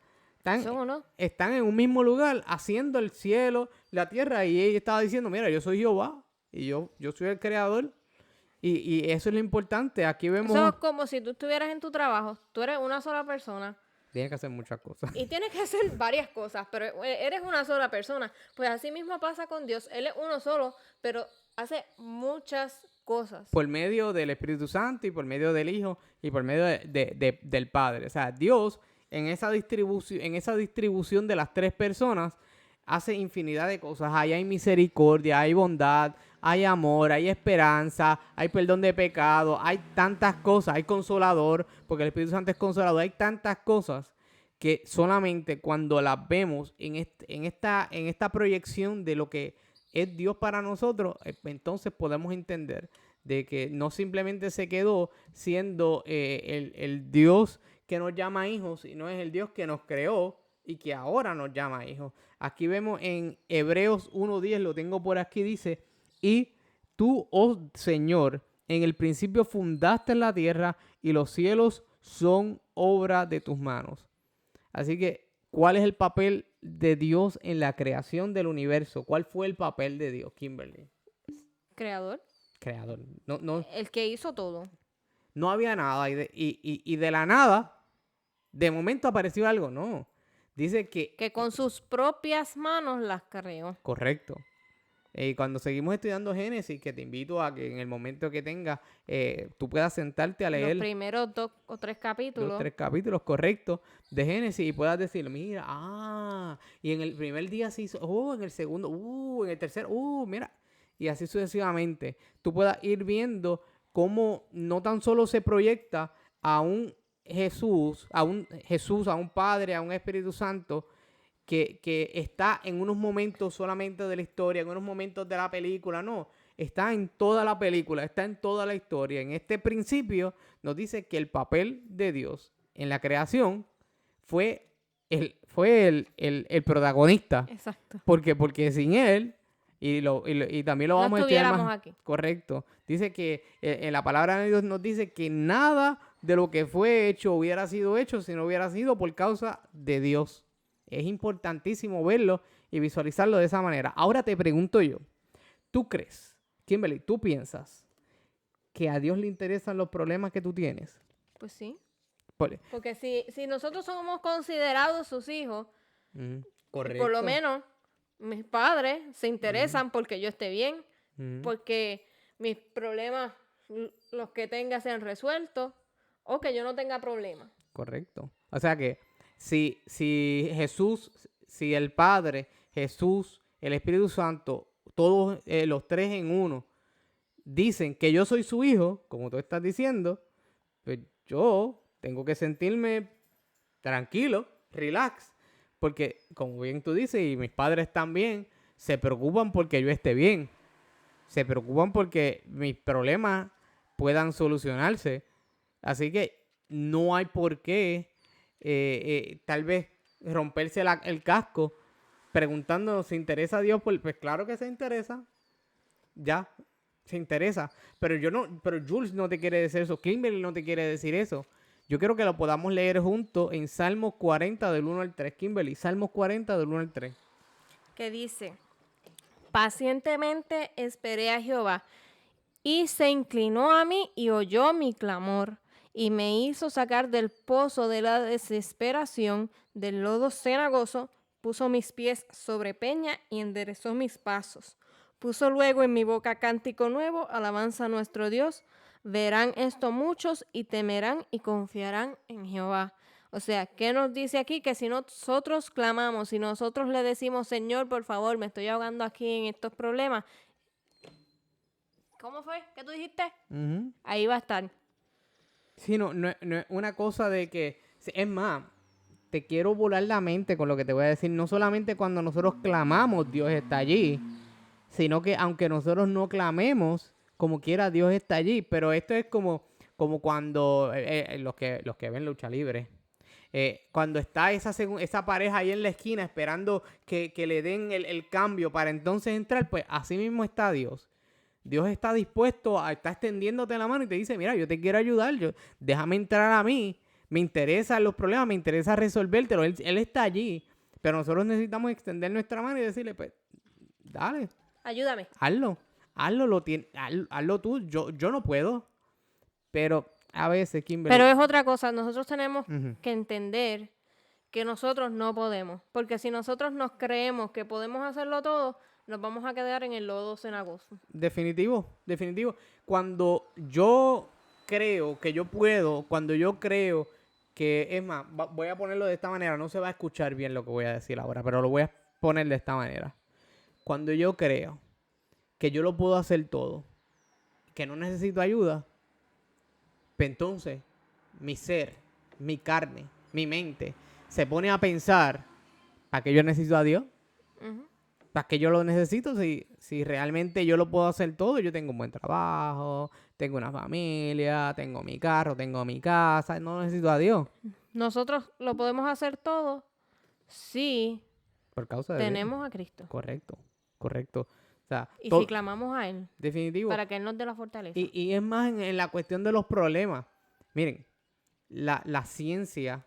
[SPEAKER 1] Están en un mismo lugar haciendo el cielo, la tierra, y ella estaba diciendo, mira, yo soy Jehová y yo soy el creador, y eso es lo importante. Aquí vemos...
[SPEAKER 2] Eso es como si tú estuvieras en tu trabajo, tú eres una sola persona,
[SPEAKER 1] Tienes que hacer muchas cosas.
[SPEAKER 2] Y tienes que hacer varias cosas, pero eres una sola persona. Pues así mismo pasa con Dios. Él es uno solo, pero hace muchas cosas.
[SPEAKER 1] Por medio del Espíritu Santo y por medio del Hijo y por medio del Padre. O sea, Dios en esa distribución de las tres personas hace infinidad de cosas. Ahí hay misericordia, hay bondad, hay amor, hay esperanza, hay perdón de pecado, hay tantas cosas, hay consolador, porque el Espíritu Santo es consolador, hay tantas cosas que solamente cuando las vemos en esta proyección de lo que es Dios para nosotros, entonces podemos entender de que no simplemente se quedó siendo el Dios que nos llama hijos, sino es el Dios que nos creó y que ahora nos llama hijos. Aquí vemos en Hebreos 1:10, lo tengo por aquí, dice, y tú, oh Señor, en el principio fundaste la tierra y los cielos son obra de tus manos. Así que, ¿cuál es el papel de Dios en la creación del universo? ¿Cuál fue el papel de Dios, Kimberly?
[SPEAKER 2] Creador.
[SPEAKER 1] Creador. No,
[SPEAKER 2] El que hizo todo.
[SPEAKER 1] no había nada y de la nada, de momento apareció algo. No. Dice que
[SPEAKER 2] con sus propias manos las creó.
[SPEAKER 1] correcto. Cuando seguimos estudiando Génesis, que te invito a que en el momento que tengas, tú puedas sentarte a leer
[SPEAKER 2] Los primeros 2 o 3 capítulos.
[SPEAKER 1] los 3 capítulos correctos de Génesis y puedas decir, mira, y en el primer día se hizo, en el segundo, en el tercero, mira, y así sucesivamente. Tú puedas ir viendo cómo no tan solo se proyecta a un Jesús, a un Padre, a un Espíritu Santo, que está en unos momentos solamente de la historia, en unos momentos de la película, no, está en toda la película, está en toda la historia. En este principio nos dice que el papel de Dios en la creación fue el protagonista.
[SPEAKER 2] Exacto.
[SPEAKER 1] Porque sin él, y también lo vamos a estudiar más.
[SPEAKER 2] Aquí.
[SPEAKER 1] Correcto. Dice que en la palabra de Dios nos dice que nada de lo que fue hecho hubiera sido hecho si no hubiera sido por causa de Dios. Es importantísimo verlo y visualizarlo de esa manera. Ahora te pregunto yo, ¿tú crees, Kimberly, tú piensas que a Dios le interesan los problemas que tú tienes?
[SPEAKER 2] Pues sí.
[SPEAKER 1] Porque
[SPEAKER 2] si nosotros somos considerados sus hijos,
[SPEAKER 1] correcto.
[SPEAKER 2] Por lo menos mis padres se interesan porque yo esté bien, porque mis problemas, los que tenga, sean resueltos o que yo no tenga problemas.
[SPEAKER 1] Correcto. O sea que si Jesús, si el Padre, Jesús, el Espíritu Santo, todos los tres en uno, dicen que yo soy su hijo, como tú estás diciendo, pues yo tengo que sentirme tranquilo, relax, porque como bien tú dices, y mis padres también, se preocupan porque yo esté bien, se preocupan porque mis problemas puedan solucionarse, así que no hay por qué tal vez romperse el casco preguntándonos si interesa a Dios, pues claro que se interesa, ya, se interesa, pero Jules no te quiere decir eso, Kimberly no te quiere decir eso. Yo quiero que lo podamos leer juntos en Salmos 40 del 1 al 3, Kimberly, Salmos 40 del 1 al 3.
[SPEAKER 2] Que dice, pacientemente esperé a Jehová, y se inclinó a mí y oyó mi clamor, y me hizo sacar del pozo de la desesperación, del lodo cenagoso, puso mis pies sobre peña y enderezó mis pasos. Puso luego en mi boca cántico nuevo, alabanza a nuestro Dios. Verán esto muchos y temerán y confiarán en Jehová. O sea, ¿qué nos dice aquí? Que si nosotros clamamos, si nosotros le decimos, Señor, por favor, me estoy ahogando aquí en estos problemas. ¿Cómo fue? ¿Qué tú dijiste? Ahí va a estar.
[SPEAKER 1] Sí, no es una cosa de que... Es más, te quiero volar la mente con lo que te voy a decir. No solamente cuando nosotros clamamos, Dios está allí, sino que aunque nosotros no clamemos, como quiera, Dios está allí. Pero esto es como cuando los que ven lucha libre, cuando está esa pareja ahí en la esquina esperando que le den el cambio para entonces entrar, pues así mismo está Dios. Dios está dispuesto está extendiéndote la mano y te dice, mira, yo te quiero ayudar, déjame entrar a mí, me interesan los problemas, me interesa resolvértelo, él está allí, pero nosotros necesitamos extender nuestra mano y decirle, pues, dale.
[SPEAKER 2] Ayúdame.
[SPEAKER 1] Hazlo tú, yo no puedo, pero a veces, Kimberly.
[SPEAKER 2] Pero es otra cosa, nosotros tenemos que entender que nosotros no podemos. Porque si nosotros nos creemos que podemos hacerlo todo, nos vamos a quedar en el lodo cenagoso.
[SPEAKER 1] Definitivo, definitivo. Cuando yo creo que yo puedo, cuando yo creo que, es más, voy a ponerlo de esta manera, no se va a escuchar bien lo que voy a decir ahora, pero lo voy a poner de esta manera. Cuando yo creo que yo lo puedo hacer todo, que no necesito ayuda, pues entonces mi ser, mi carne, mi mente se pone a pensar, ¿para qué yo necesito a Dios?
[SPEAKER 2] Ujú.
[SPEAKER 1] ¿Para qué yo lo necesito? Si realmente yo lo puedo hacer todo, yo tengo un buen trabajo, tengo una familia, tengo mi carro, tengo mi casa, no necesito a Dios.
[SPEAKER 2] Nosotros lo podemos hacer todo si
[SPEAKER 1] Por causa de Dios.
[SPEAKER 2] tenemos a Cristo.
[SPEAKER 1] Correcto, correcto. O sea,
[SPEAKER 2] Y si clamamos a Él,
[SPEAKER 1] definitivo.
[SPEAKER 2] para que Él nos dé la fortaleza.
[SPEAKER 1] Y es más en la cuestión de los problemas. Miren, la ciencia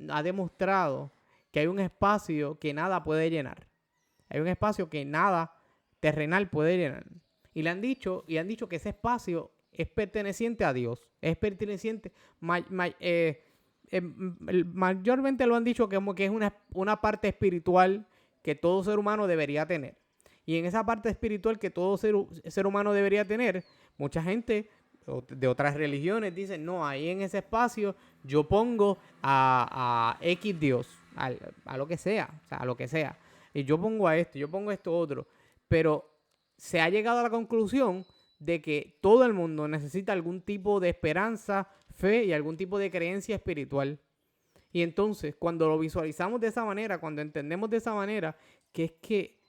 [SPEAKER 1] ha demostrado que hay un espacio que nada puede llenar. Hay un espacio que nada terrenal puede llenar. Y han dicho que ese espacio es perteneciente a Dios. Es perteneciente, mayormente lo han dicho como que es una parte espiritual que todo ser humano debería tener. Y en esa parte espiritual que todo ser humano debería tener, mucha gente de otras religiones dicen, no, ahí en ese espacio yo pongo a X Dios, a lo que sea, o sea, a lo que sea. Y yo pongo a esto, yo pongo esto otro. Pero se ha llegado a la conclusión de que todo el mundo necesita algún tipo de esperanza, fe y algún tipo de creencia espiritual. Y entonces, cuando lo visualizamos de esa manera, cuando entendemos de esa manera, que es que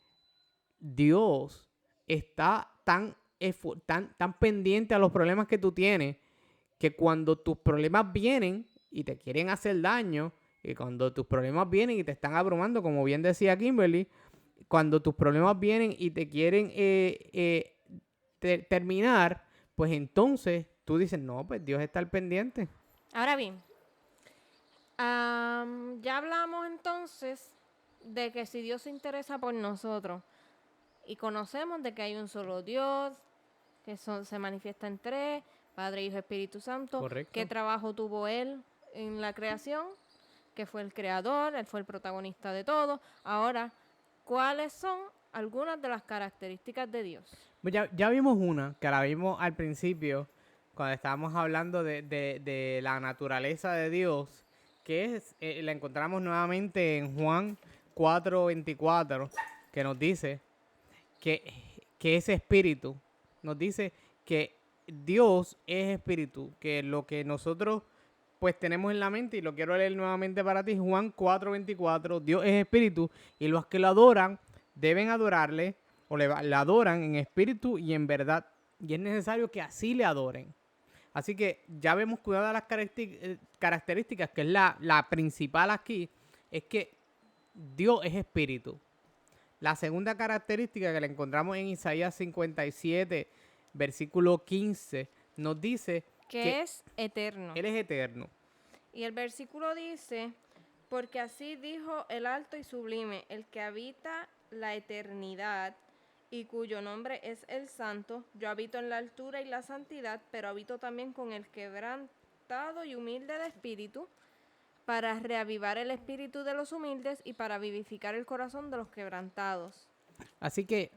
[SPEAKER 1] Dios está tan pendiente a los problemas que tú tienes, que cuando tus problemas vienen y te quieren hacer daño, y cuando tus problemas vienen y te están abrumando, como bien decía Kimberly, cuando tus problemas vienen y te quieren terminar, pues entonces tú dices, no, pues Dios está al pendiente.
[SPEAKER 2] Ahora bien, ya hablamos entonces de que si Dios se interesa por nosotros y conocemos de que hay un solo Dios, que se manifiesta en tres, Padre, Hijo, Espíritu Santo.
[SPEAKER 1] Correcto.
[SPEAKER 2] ¿Qué trabajo tuvo Él en la creación? Que fue el creador, Él fue el protagonista de todo. Ahora, ¿cuáles son algunas de las características de Dios?
[SPEAKER 1] Pues ya vimos una, que la vimos al principio, cuando estábamos hablando de la naturaleza de Dios, que es, la encontramos nuevamente en Juan 4:24, que nos dice que ese espíritu, nos dice que Dios es espíritu, que lo que nosotros pues tenemos en la mente, y lo quiero leer nuevamente para ti, Juan 4:24, Dios es espíritu, y los que lo adoran deben adorarle, o le adoran en espíritu y en verdad, y es necesario que así le adoren. Así que ya vemos cuidado de las características, que es la principal aquí, es que Dios es espíritu. La segunda característica que la encontramos en Isaías 57, versículo 15, nos dice
[SPEAKER 2] que es eterno.
[SPEAKER 1] Él es eterno.
[SPEAKER 2] Y el versículo dice, porque así dijo el alto y sublime, el que habita la eternidad y cuyo nombre es el Santo. Yo habito en la altura y la santidad, pero habito también con el quebrantado y humilde de espíritu, para reavivar el espíritu de los humildes y para vivificar el corazón de los quebrantados.
[SPEAKER 1] Así que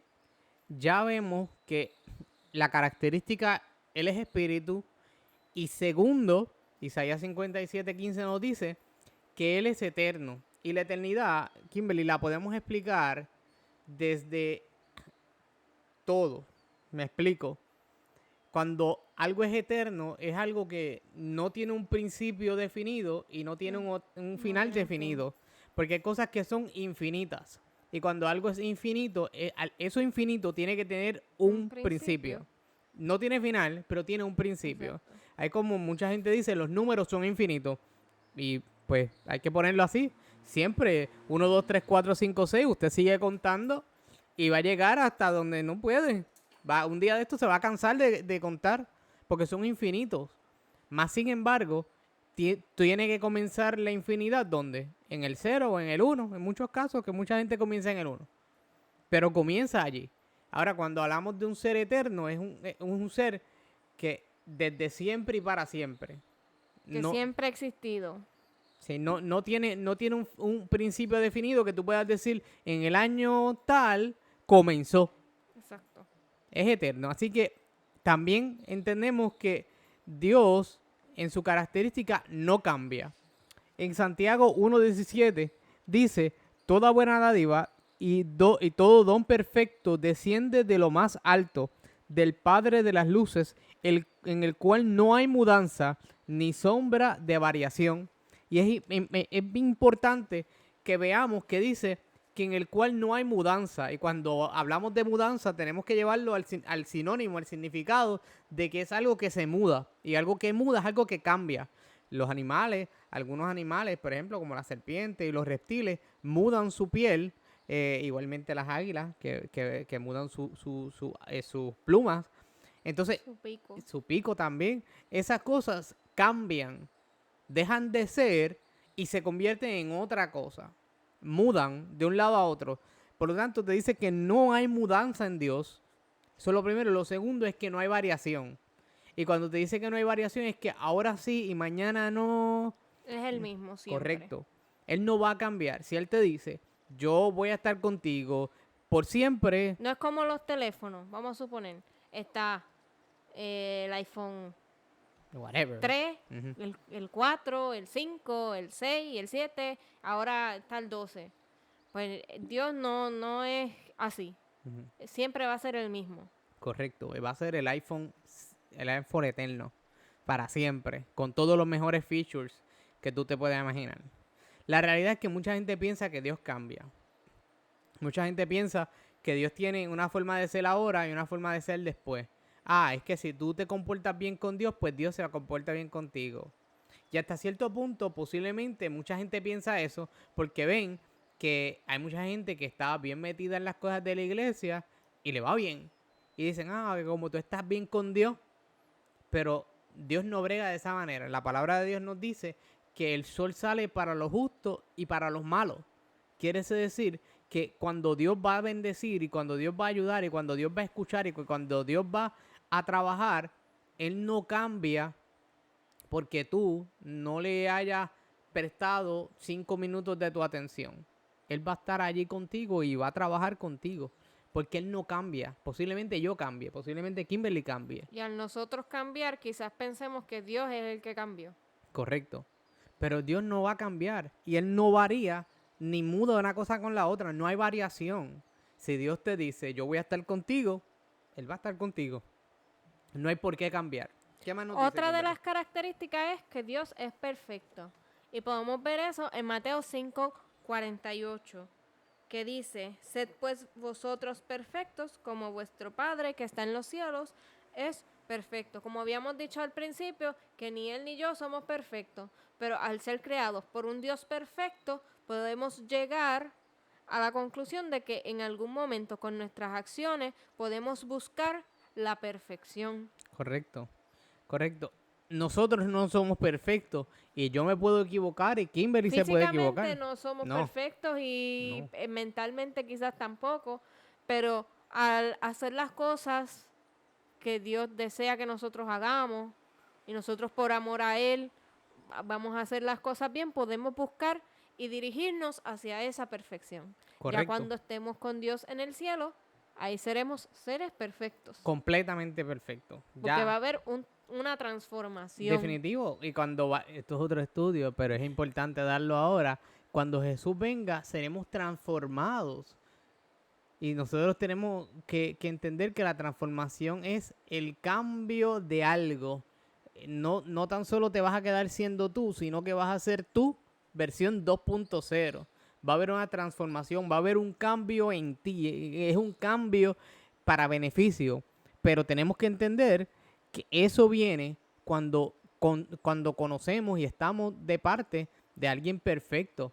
[SPEAKER 1] ya vemos que la característica, Él es espíritu, y segundo, Isaías 57:15 nos dice que Él es eterno. Y la eternidad, Kimberly, la podemos explicar desde todo. Me explico. Cuando algo es eterno, es algo que no tiene un principio definido y no tiene un final definido. Porque hay cosas que son infinitas. Y cuando algo es infinito, eso infinito tiene que tener un principio. No tiene final, pero tiene un principio. Exacto. Hay como mucha gente dice, los números son infinitos. Y pues hay que ponerlo así. Siempre 1, 2, 3, 4, 5, 6. Usted sigue contando y va a llegar hasta donde no puede. Un día de esto se va a cansar de contar porque son infinitos. Más sin embargo, tiene que comenzar la infinidad, ¿dónde? En el 0 o en el 1. En muchos casos que mucha gente comienza en el 1. Pero comienza allí. Ahora, cuando hablamos de un ser eterno, es un ser que desde siempre y para siempre.
[SPEAKER 2] Que siempre ha existido.
[SPEAKER 1] Sí, no tiene un principio definido que tú puedas decir en el año tal comenzó.
[SPEAKER 2] Exacto.
[SPEAKER 1] Es eterno. Así que también entendemos que Dios en su característica no cambia. En Santiago 1:17 dice, toda buena dádiva y todo don perfecto desciende de lo más alto, del Padre de las luces, en el cual no hay mudanza ni sombra de variación. Y es bien importante que veamos que dice que en el cual no hay mudanza. Y cuando hablamos de mudanza tenemos que llevarlo al sinónimo, al significado de que es algo que se muda. Y algo que muda es algo que cambia. Los animales, algunos animales, por ejemplo, como la serpiente y los reptiles, mudan su piel. Igualmente las águilas que mudan sus plumas. Entonces,
[SPEAKER 2] Su pico.
[SPEAKER 1] su pico también. Esas cosas cambian, dejan de ser y se convierten en otra cosa. Mudan de un lado a otro. Por lo tanto, te dice que no hay mudanza en Dios. Eso es lo primero. Lo segundo es que no hay variación. Y cuando te dice que no hay variación es que ahora sí y mañana no.
[SPEAKER 2] Es el mismo siempre.
[SPEAKER 1] Correcto. Él no va a cambiar. Si él te dice, yo voy a estar contigo por siempre.
[SPEAKER 2] No es como los teléfonos, vamos a suponer. Está el iPhone
[SPEAKER 1] Whatever.
[SPEAKER 2] 3,
[SPEAKER 1] Ujú.
[SPEAKER 2] el 4, el 5, el 6, el 7, ahora está el 12. Pues Dios no es así.
[SPEAKER 1] Ujú.
[SPEAKER 2] Siempre va a ser el mismo.
[SPEAKER 1] Correcto. Va a ser el iPhone eterno. Para siempre. Con todos los mejores features que tú te puedas imaginar. La realidad es que mucha gente piensa que Dios cambia. Mucha gente piensa que Dios tiene una forma de ser ahora y una forma de ser después. Es que si tú te comportas bien con Dios, pues Dios se comporta bien contigo. Y hasta cierto punto, posiblemente mucha gente piensa eso porque ven que hay mucha gente que está bien metida en las cosas de la iglesia y le va bien. Y dicen, que como tú estás bien con Dios, pero Dios no brega de esa manera. La palabra de Dios nos dice que el sol sale para los justos y para los malos. Quiere decir que cuando Dios va a bendecir y cuando Dios va a ayudar y cuando Dios va a escuchar y cuando Dios va a trabajar, Él no cambia porque tú no le hayas prestado 5 minutos de tu atención. Él va a estar allí contigo y va a trabajar contigo. Porque Él no cambia. Posiblemente yo cambie. Posiblemente Kimberly cambie.
[SPEAKER 2] Y al nosotros cambiar, quizás pensemos que Dios es el que cambió.
[SPEAKER 1] Correcto. Pero Dios no va a cambiar. Y Él no varía ni muda una cosa con la otra. No hay variación. Si Dios te dice, yo voy a estar contigo, Él va a estar contigo. No hay por qué cambiar. ¿Qué más nos dice,
[SPEAKER 2] Otra de
[SPEAKER 1] Kimberly?
[SPEAKER 2] las características es que Dios es perfecto. Y podemos ver eso en Mateo 5:48, que dice, sed pues vosotros perfectos como vuestro Padre que está en los cielos es perfecto. Como habíamos dicho al principio, que ni Él ni yo somos perfectos, pero al ser creados por un Dios perfecto, podemos llegar a la conclusión de que en algún momento con nuestras acciones podemos buscar la perfección.
[SPEAKER 1] Correcto. Correcto. Nosotros no somos perfectos y yo me puedo equivocar y Kimberly se puede
[SPEAKER 2] Físicamente
[SPEAKER 1] equivocar.
[SPEAKER 2] no somos
[SPEAKER 1] No,
[SPEAKER 2] perfectos y
[SPEAKER 1] no.
[SPEAKER 2] mentalmente quizás tampoco, pero al hacer las cosas que Dios desea que nosotros hagamos y nosotros por amor a Él vamos a hacer las cosas bien, podemos buscar y dirigirnos hacia esa perfección. Ya
[SPEAKER 1] Correcto.
[SPEAKER 2] cuando estemos con Dios en el cielo, ahí seremos seres perfectos.
[SPEAKER 1] Completamente perfecto.
[SPEAKER 2] Porque
[SPEAKER 1] Ya.
[SPEAKER 2] va a haber una transformación.
[SPEAKER 1] Definitivo. Y cuando esto es otro estudio, pero es importante darlo ahora. Cuando Jesús venga, seremos transformados. Y nosotros tenemos que entender que la transformación es el cambio de algo. No tan solo te vas a quedar siendo tú, sino que vas a ser tú, versión 2.0. Va a haber una transformación, va a haber un cambio en ti. Es un cambio para beneficio. Pero tenemos que entender que eso viene cuando conocemos y estamos de parte de alguien perfecto.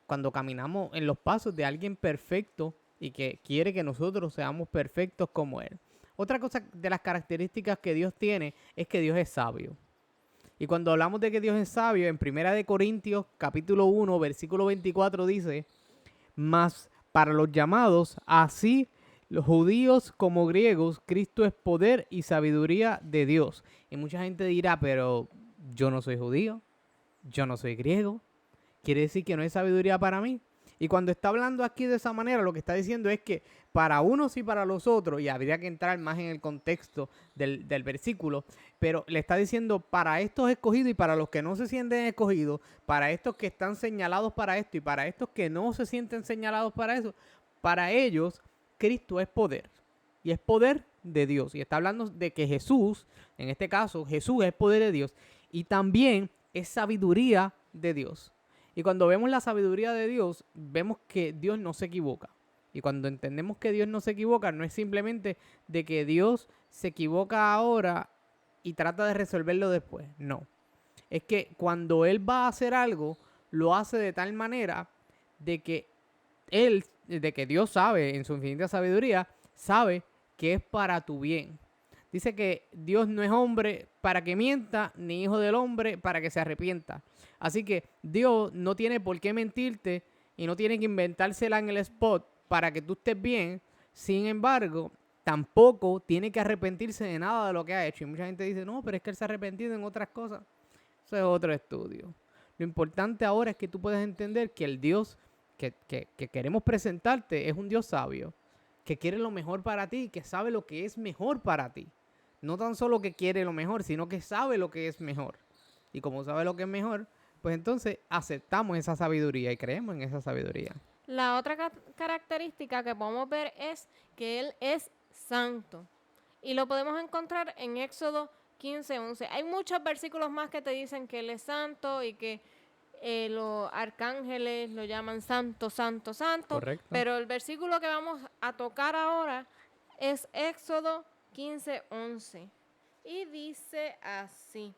[SPEAKER 1] Cuando caminamos en los pasos de alguien perfecto y que quiere que nosotros seamos perfectos como Él. Otra cosa de las características que Dios tiene es que Dios es sabio. Y cuando hablamos de que Dios es sabio, en 1 Corintios capítulo 1, versículo 24 dice, mas para los llamados, así los judíos como griegos, Cristo es poder y sabiduría de Dios. Y mucha gente dirá, pero yo no soy judío, yo no soy griego, quiere decir que no es sabiduría para mí. Y cuando está hablando aquí de esa manera, lo que está diciendo es que para unos y para los otros, y habría que entrar más en el contexto del versículo, pero le está diciendo para estos escogidos y para los que no se sienten escogidos, para estos que están señalados para esto y para estos que no se sienten señalados para eso, para ellos Cristo es poder. Y es poder de Dios. Y está hablando de que Jesús, en este caso, Jesús es poder de Dios. Y también es sabiduría de Dios. Y cuando vemos la sabiduría de Dios, vemos que Dios no se equivoca. Y cuando entendemos que Dios no se equivoca, no es simplemente de que Dios se equivoca ahora y trata de resolverlo después. No. Es que cuando Él va a hacer algo, lo hace de tal manera de que Dios sabe, en su infinita sabiduría, sabe que es para tu bien. Dice que Dios no es hombre para que mienta, ni hijo del hombre para que se arrepienta. Así que Dios no tiene por qué mentirte y no tiene que inventársela en el spot para que tú estés bien. Sin embargo, tampoco tiene que arrepentirse de nada de lo que ha hecho. Y mucha gente dice, no, pero es que él se ha arrepentido en otras cosas. Eso es otro estudio. Lo importante ahora es que tú puedas entender que el Dios que queremos presentarte es un Dios sabio, que quiere lo mejor para ti, que sabe lo que es mejor para ti. No tan solo que quiere lo mejor, sino que sabe lo que es mejor. Y como sabe lo que es mejor, pues entonces aceptamos esa sabiduría y creemos en esa sabiduría.
[SPEAKER 2] La otra característica que podemos ver es que Él es santo. Y lo podemos encontrar en Éxodo 15:11. Hay muchos versículos más que te dicen que Él es santo y que los arcángeles lo llaman santo, santo, santo.
[SPEAKER 1] Correcto.
[SPEAKER 2] Pero el versículo que vamos a tocar ahora es Éxodo 15:11. Y dice así: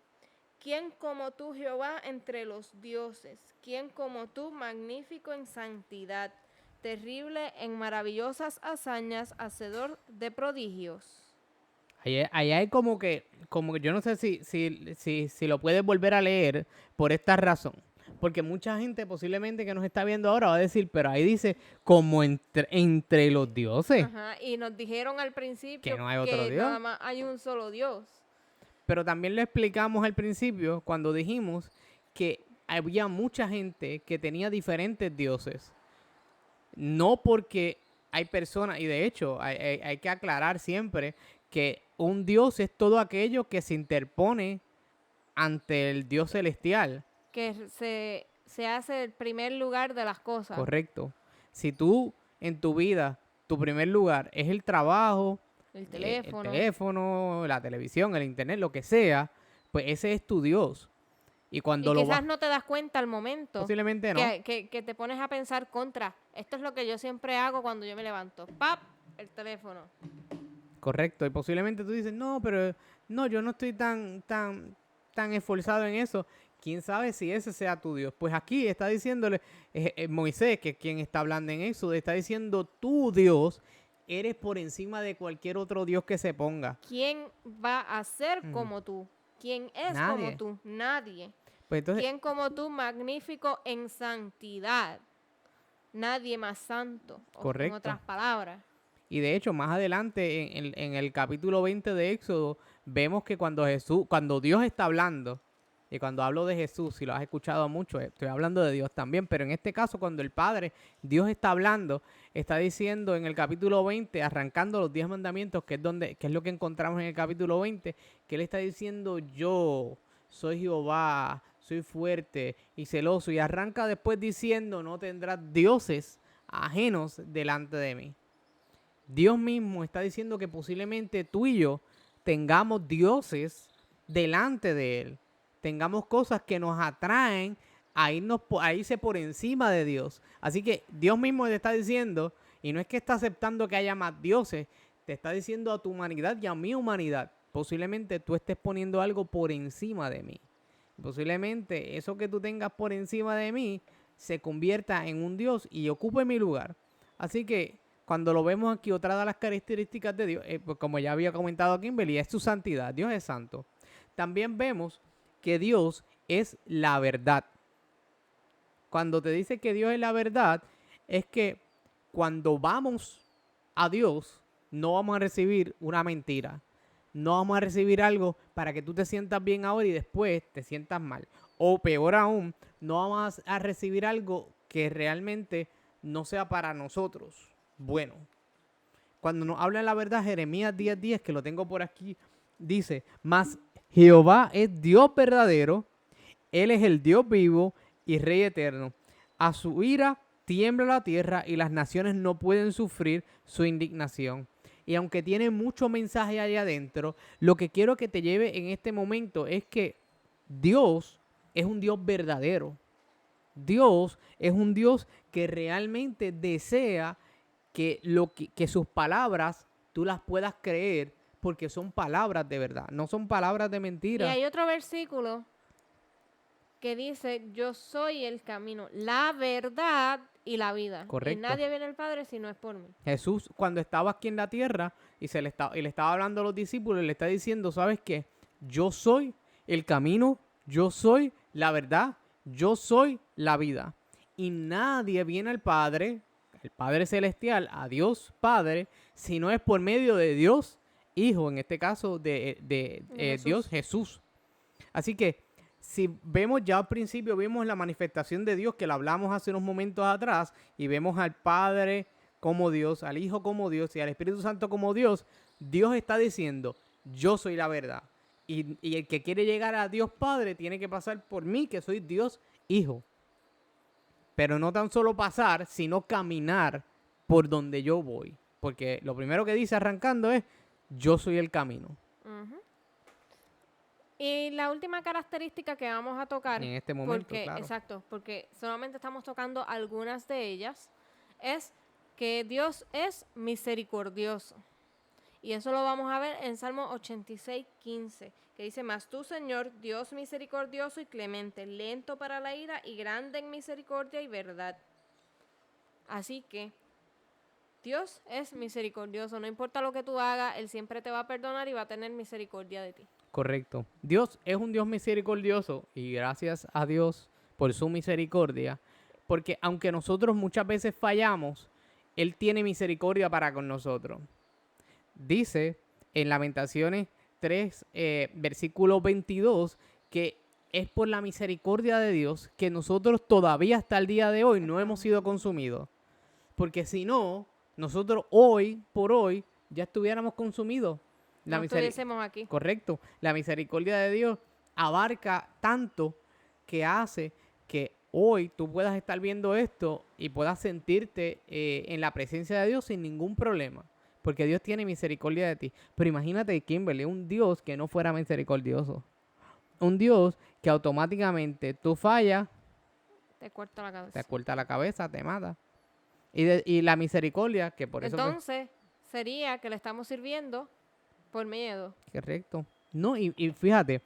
[SPEAKER 2] ¿Quién como tú, Jehová, entre los dioses? ¿Quién como tú, magnífico en santidad, terrible en maravillosas hazañas, hacedor de prodigios?
[SPEAKER 1] Ahí hay como que yo no sé si lo puedes volver a leer por esta razón. Porque mucha gente posiblemente que nos está viendo ahora va a decir, pero ahí dice, como entre los dioses.
[SPEAKER 2] Ajá, y nos dijeron al principio
[SPEAKER 1] Que no hay otro
[SPEAKER 2] que
[SPEAKER 1] Dios.
[SPEAKER 2] nada más hay un solo Dios.
[SPEAKER 1] Pero también lo explicamos al principio cuando dijimos que había mucha gente que tenía diferentes dioses. No porque hay personas, y de hecho hay que aclarar siempre que un dios es todo aquello que se interpone ante el Dios celestial.
[SPEAKER 2] Que se hace el primer lugar de las cosas.
[SPEAKER 1] Correcto. Si tú en tu vida, tu primer lugar es el trabajo,
[SPEAKER 2] El teléfono.
[SPEAKER 1] el teléfono, la televisión, el internet, lo que sea, pues ese es tu Dios. Y cuando
[SPEAKER 2] Y quizás no te das cuenta al momento.
[SPEAKER 1] Posiblemente no.
[SPEAKER 2] Que te pones a pensar contra. Esto es lo que yo siempre hago cuando yo me levanto. ¡Pap! El teléfono.
[SPEAKER 1] Correcto. Y posiblemente tú dices, no, pero no, yo no estoy tan esforzado en eso. ¿Quién sabe si ese sea tu Dios? Pues aquí está diciéndole Moisés, que es quien está hablando en Éxodo, está diciendo, tu Dios eres por encima de cualquier otro Dios que se ponga.
[SPEAKER 2] ¿Quién va a ser como tú? ¿Quién es como tú? Nadie.
[SPEAKER 1] Pues entonces,
[SPEAKER 2] ¿Quién como tú, magnífico en santidad? Nadie más santo.
[SPEAKER 1] Correcto.
[SPEAKER 2] En otras palabras.
[SPEAKER 1] Y de hecho, más adelante, en el capítulo 20 de Éxodo, vemos que cuando Dios está hablando, y cuando hablo de Jesús, si lo has escuchado mucho, estoy hablando de Dios también, pero en este caso, cuando el Padre, Dios está hablando, está diciendo en el capítulo 20, arrancando los 10 mandamientos, que es lo que encontramos en el capítulo 20, que Él está diciendo, yo soy Jehová, soy fuerte y celoso, y arranca después diciendo, no tendrás dioses ajenos delante de mí. Dios mismo está diciendo que posiblemente tú y yo tengamos dioses delante de Él. Tengamos cosas que nos atraen a irse por encima de Dios. Así que Dios mismo te está diciendo, y no es que está aceptando que haya más dioses, te está diciendo a tu humanidad y a mi humanidad, posiblemente tú estés poniendo algo por encima de mí. Posiblemente eso que tú tengas por encima de mí se convierta en un Dios y ocupe mi lugar. Así que cuando lo vemos aquí, otra de las características de Dios, pues como ya había comentado Kimberly, es su santidad. Dios es santo. También vemos que Dios es la verdad. Cuando te dice que Dios es la verdad, es que cuando vamos a Dios, no vamos a recibir una mentira. No vamos a recibir algo para que tú te sientas bien ahora y después te sientas mal. O peor aún, no vamos a recibir algo que realmente no sea para nosotros. Bueno, cuando nos habla la verdad, Jeremías 10:10, que lo tengo por aquí, dice, mas Jehová es Dios verdadero, Él es el Dios vivo y Rey eterno. A su ira tiembla la tierra y las naciones no pueden sufrir su indignación. Y aunque tiene mucho mensaje allá adentro, lo que quiero que te lleve en este momento es que Dios es un Dios verdadero. Dios es un Dios que realmente desea que sus palabras tú las puedas creer porque son palabras de verdad, no son palabras de
[SPEAKER 2] Y
[SPEAKER 1] mentira.
[SPEAKER 2] hay otro versículo que dice, yo soy el camino, la verdad y la vida.
[SPEAKER 1] Correcto.
[SPEAKER 2] Y nadie viene al Padre si no es por mí.
[SPEAKER 1] Jesús, cuando estaba aquí en la tierra y le estaba hablando a los discípulos, le está diciendo, ¿sabes qué? Yo soy el camino, yo soy la verdad, yo soy la vida. Y nadie viene al Padre, el Padre Celestial, a Dios Padre, si no es por medio de Dios Hijo, en este caso de
[SPEAKER 2] Jesús.
[SPEAKER 1] Dios Jesús. Así que si vemos ya al principio, vimos la manifestación de Dios que la hablamos hace unos momentos atrás y vemos al Padre como Dios, al Hijo como Dios y al Espíritu Santo como Dios, Dios está diciendo, yo soy la verdad. Y el que quiere llegar a Dios Padre tiene que pasar por mí, que soy Dios Hijo. Pero no tan solo pasar, sino caminar por donde yo voy. Porque lo primero que dice arrancando es, yo soy el camino.
[SPEAKER 2] Ujú. Y la última característica que vamos a tocar,
[SPEAKER 1] En este momento,
[SPEAKER 2] porque,
[SPEAKER 1] claro.
[SPEAKER 2] exacto, porque solamente estamos tocando algunas de ellas, es que Dios es misericordioso. Y eso lo vamos a ver en Salmo 86:15, que dice, mas tú, Señor, Dios misericordioso y clemente, lento para la ira y grande en misericordia y verdad. Así que Dios es misericordioso, no importa lo que tú hagas, Él siempre te va a perdonar y va a tener misericordia de ti.
[SPEAKER 1] Correcto. Dios es un Dios misericordioso y gracias a Dios por su misericordia, porque aunque nosotros muchas veces fallamos, Él tiene misericordia para con nosotros. Dice en Lamentaciones 3, versículo 22, que es por la misericordia de Dios que nosotros todavía hasta el día de hoy no hemos sido consumidos. Porque si no, nosotros hoy por hoy ya estuviéramos consumidos.
[SPEAKER 2] No estuviésemos aquí.
[SPEAKER 1] Correcto. La misericordia de Dios abarca tanto que hace que hoy tú puedas estar viendo esto y puedas sentirte en la presencia de Dios sin ningún problema. Porque Dios tiene misericordia de ti. Pero imagínate, Kimberly, un Dios que no fuera misericordioso. Un Dios que automáticamente tú fallas,
[SPEAKER 2] Te corta la cabeza.
[SPEAKER 1] te corta la cabeza, te mata. Y la misericordia, que por eso...
[SPEAKER 2] Entonces, sería que le estamos sirviendo por miedo.
[SPEAKER 1] Correcto. No, y fíjate,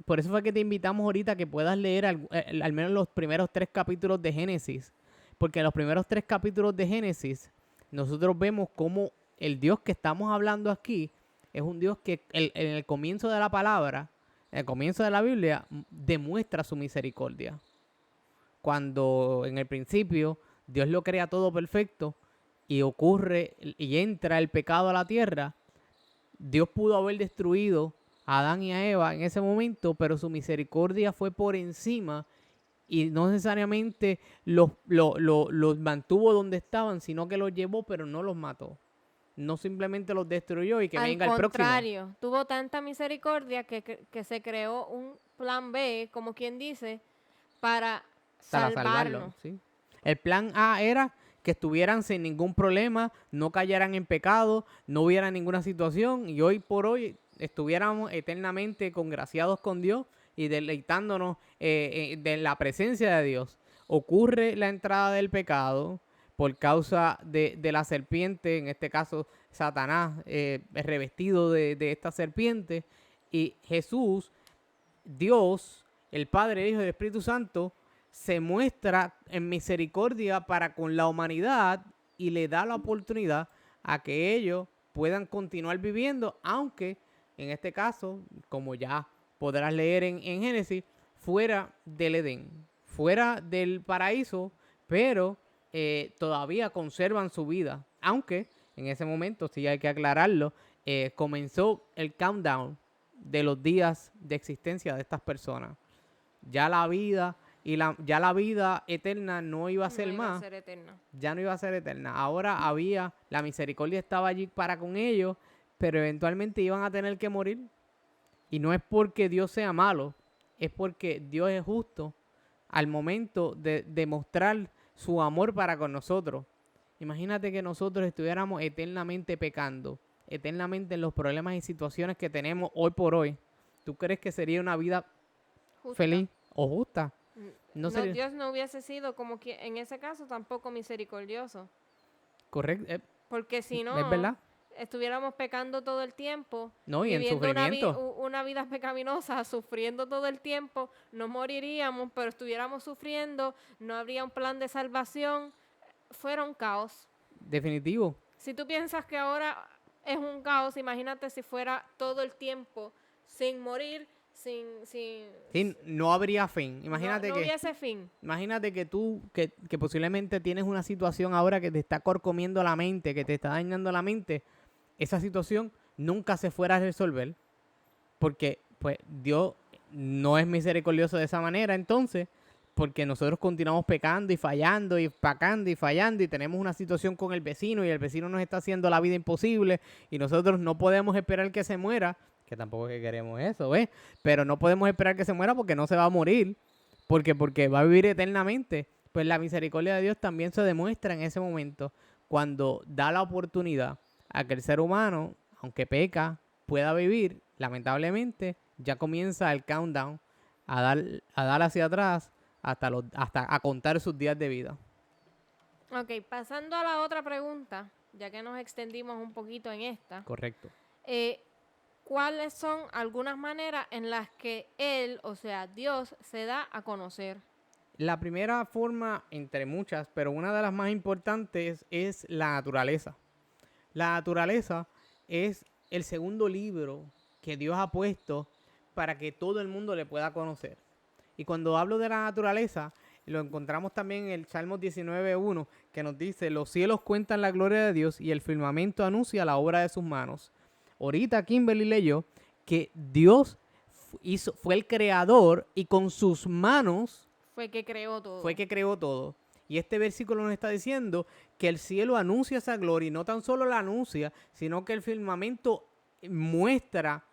[SPEAKER 1] por eso fue que te invitamos ahorita que puedas leer al menos los primeros 3 capítulos de Génesis. Porque en los primeros 3 capítulos de Génesis, nosotros vemos cómo el Dios que estamos hablando aquí es un Dios que en el comienzo de la palabra, en el comienzo de la Biblia, demuestra su misericordia. Cuando en el principio Dios lo crea todo perfecto y ocurre y entra el pecado a la tierra, Dios pudo haber destruido a Adán y a Eva en ese momento, pero su misericordia fue por encima y no necesariamente los mantuvo donde estaban, sino que los llevó, pero no los mató. No simplemente los destruyó y que venga el próximo.
[SPEAKER 2] Al contrario, tuvo tanta misericordia que se creó un plan B, como quien dice, para salvarnos.
[SPEAKER 1] ¿Sí? El plan A era que estuvieran sin ningún problema, no cayeran en pecado, no hubiera ninguna situación y hoy por hoy estuviéramos eternamente congraciados con Dios y deleitándonos de la presencia de Dios. Ocurre la entrada del pecado por causa de la serpiente, en este caso Satanás, revestido de esta serpiente, y Jesús, Dios, el Padre, el Hijo y el Espíritu Santo, se muestra en misericordia para con la humanidad y le da la oportunidad a que ellos puedan continuar viviendo, aunque en este caso, como ya podrás leer en Génesis, fuera del Edén, fuera del paraíso, pero todavía conservan su vida, aunque en ese momento, sí hay que aclararlo, comenzó el countdown de los días de existencia de estas personas. Ya la vida y ya la vida eterna no iba a ser
[SPEAKER 2] No iba a
[SPEAKER 1] más,
[SPEAKER 2] ser eterna.
[SPEAKER 1] ya no iba a ser eterna. Ahora la misericordia estaba allí para con ellos, pero eventualmente iban a tener que morir. Y no es porque Dios sea malo, es porque Dios es justo al momento de demostrar su amor para con nosotros. Imagínate que nosotros estuviéramos eternamente pecando, eternamente en los problemas y situaciones que tenemos hoy por hoy. ¿Tú crees que sería una vida
[SPEAKER 2] Justa.
[SPEAKER 1] feliz o justa?
[SPEAKER 2] No,
[SPEAKER 1] sería
[SPEAKER 2] Dios no hubiese sido como que en ese caso tampoco misericordioso.
[SPEAKER 1] correcto.
[SPEAKER 2] Porque si
[SPEAKER 1] ¿Es
[SPEAKER 2] no,
[SPEAKER 1] verdad?
[SPEAKER 2] estuviéramos pecando todo el tiempo,
[SPEAKER 1] No, y en
[SPEAKER 2] viviendo
[SPEAKER 1] sufrimiento.
[SPEAKER 2] una vida pecaminosa, sufriendo todo el tiempo, no moriríamos, pero estuviéramos sufriendo, no habría un plan de salvación, fuera un caos.
[SPEAKER 1] Definitivo.
[SPEAKER 2] Si tú piensas que ahora es un caos, imagínate si fuera todo el tiempo sin morir, sin
[SPEAKER 1] Sí, no habría fin. Imagínate
[SPEAKER 2] no
[SPEAKER 1] que
[SPEAKER 2] hubiese fin.
[SPEAKER 1] Imagínate que tú, que posiblemente tienes una situación ahora que te está corcomiendo la mente, que te está dañando la mente, esa situación nunca se fuera a resolver, porque pues Dios no es misericordioso de esa manera, entonces, porque nosotros continuamos pecando y pecando y fallando y tenemos una situación con el vecino y el vecino nos está haciendo la vida imposible y nosotros no podemos esperar que se muera, que tampoco es que queremos eso, ¿ves? Pero no podemos esperar que se muera porque no se va a morir. Porque va a vivir eternamente. Pues la misericordia de Dios también se demuestra en ese momento, cuando da la oportunidad a que el ser humano, aunque peca, pueda vivir. Lamentablemente, ya comienza el countdown a dar hacia atrás hasta a contar sus días de vida.
[SPEAKER 2] Ok, pasando a la otra pregunta, ya que nos extendimos un poquito en esta.
[SPEAKER 1] Correcto.
[SPEAKER 2] ¿Cuáles son algunas maneras en las que Él, o sea, Dios, se da a conocer?
[SPEAKER 1] La primera forma, entre muchas, pero una de las más importantes, es la naturaleza. La naturaleza es el segundo libro que Dios ha puesto para que todo el mundo le pueda conocer. Y cuando hablo de la naturaleza, lo encontramos también en el Salmo 19:1, que nos dice: los cielos cuentan la gloria de Dios y el firmamento anuncia la obra de sus manos. Ahorita Kimberly leyó que Dios fue el creador y con sus manos
[SPEAKER 2] Fue que creó todo.
[SPEAKER 1] fue que creó todo. Y este versículo nos está diciendo que el cielo anuncia esa gloria y no tan solo la anuncia, sino que el firmamento muestra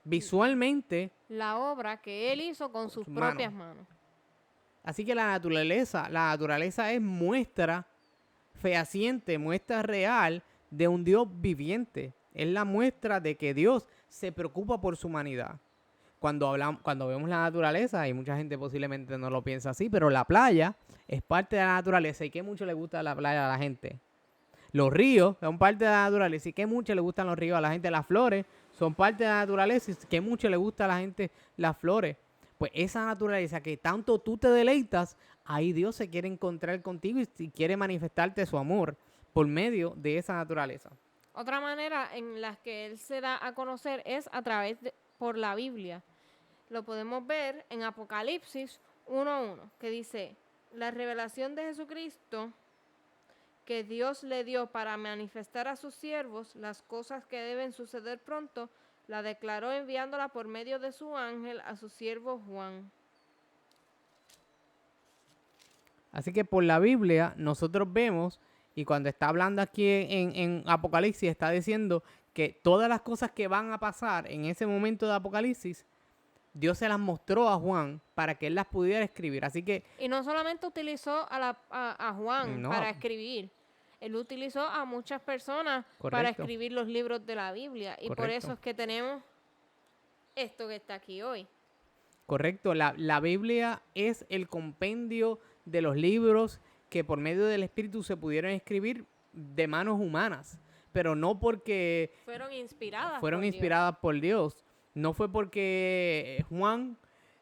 [SPEAKER 1] visualmente
[SPEAKER 2] la obra que Él hizo con sus propias manos.
[SPEAKER 1] Así que la naturaleza es muestra fehaciente, muestra real de un Dios viviente. Es la muestra de que Dios se preocupa por su humanidad. Cuando vemos la naturaleza, y mucha gente posiblemente no lo piensa así, pero la playa es parte de la naturaleza. ¿Y qué mucho le gusta la playa a la gente? Los ríos son parte de la naturaleza. ¿Y qué mucho le gustan los ríos a la gente? Las flores son parte de la naturaleza. ¿Y qué mucho le gusta a la gente las flores? Pues esa naturaleza que tanto tú te deleitas, ahí Dios se quiere encontrar contigo y quiere manifestarte su amor por medio de esa naturaleza.
[SPEAKER 2] Otra manera en la que Él se da a conocer es por la Biblia. Lo podemos ver en Apocalipsis 1:1, que dice: la revelación de Jesucristo que Dios le dio para manifestar a sus siervos las cosas que deben suceder pronto, la declaró enviándola por medio de su ángel a su siervo Juan.
[SPEAKER 1] Así que por la Biblia nosotros vemos, y cuando está hablando aquí en Apocalipsis, está diciendo que todas las cosas que van a pasar en ese momento de Apocalipsis, Dios se las mostró a Juan para que él las pudiera escribir. Así que...
[SPEAKER 2] Y no solamente utilizó a Juan para escribir, él utilizó a muchas personas para escribir los libros de la Biblia. Y por eso es que tenemos esto que está aquí hoy.
[SPEAKER 1] Correcto. La Biblia es el compendio de los libros que por medio del Espíritu se pudieron escribir de manos humanas. Pero no porque...
[SPEAKER 2] Fueron inspiradas
[SPEAKER 1] por Dios. No fue porque Juan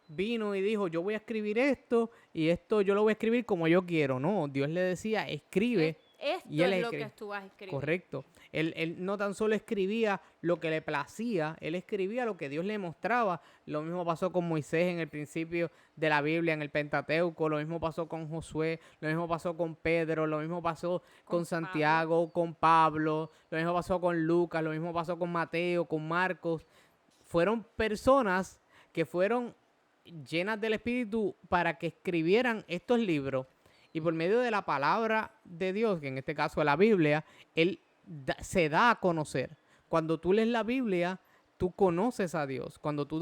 [SPEAKER 1] vino y dijo: yo voy a escribir esto y esto yo lo voy a escribir como yo quiero. No, Dios le decía: escribe.
[SPEAKER 2] Esto
[SPEAKER 1] y él
[SPEAKER 2] es lo que tú vas a escribir.
[SPEAKER 1] Correcto. Él no tan solo escribía lo que le placía, él escribía lo que Dios le mostraba. Lo mismo pasó con Moisés en el principio de la Biblia, en el Pentateuco. Lo mismo pasó con Josué. Lo mismo pasó con Pedro. Lo mismo pasó con Santiago, con Pablo. Lo mismo pasó con Lucas. Lo mismo pasó con Mateo, con Marcos. Fueron personas que fueron llenas del Espíritu para que escribieran estos libros. Y por medio de la palabra de Dios, que en este caso es la Biblia, Él se da a conocer. Cuando tú lees la Biblia, tú conoces a Dios. Cuando tú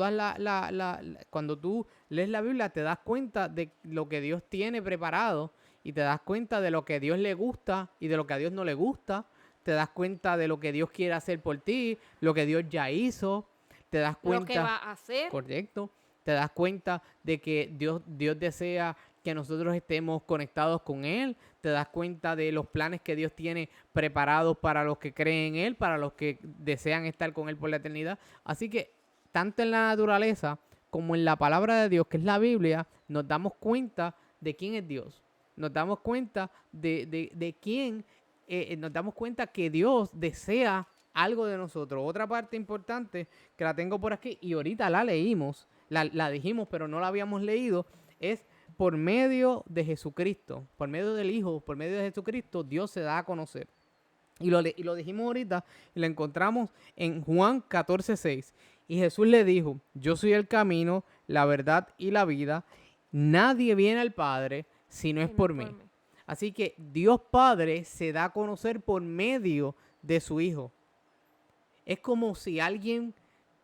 [SPEAKER 1] cuando tú lees la Biblia, te das cuenta de lo que Dios tiene preparado y te das cuenta de lo que a Dios le gusta y de lo que a Dios no le gusta. Te das cuenta de lo que Dios quiere hacer por ti, lo que Dios ya hizo. Te das cuenta,
[SPEAKER 2] lo que va a hacer.
[SPEAKER 1] correcto. Te das cuenta de que Dios desea que nosotros estemos conectados con Él. Te das cuenta de los planes que Dios tiene preparados para los que creen en Él, para los que desean estar con Él por la eternidad. Así que, tanto en la naturaleza como en la palabra de Dios, que es la Biblia, nos damos cuenta de quién es Dios. Nos damos cuenta de quién, nos damos cuenta que Dios desea algo de nosotros. Otra parte importante que la tengo por aquí y ahorita la leímos, la dijimos pero no la habíamos leído, es por medio de Jesucristo, por medio del Hijo, por medio de Jesucristo, Dios se da a conocer. Y lo dijimos ahorita y lo encontramos en Juan 14:6. Y Jesús le dijo, yo soy el camino, la verdad y la vida. Nadie viene al Padre si no es por mí. Así que Dios Padre se da a conocer por medio de su Hijo. Es como si alguien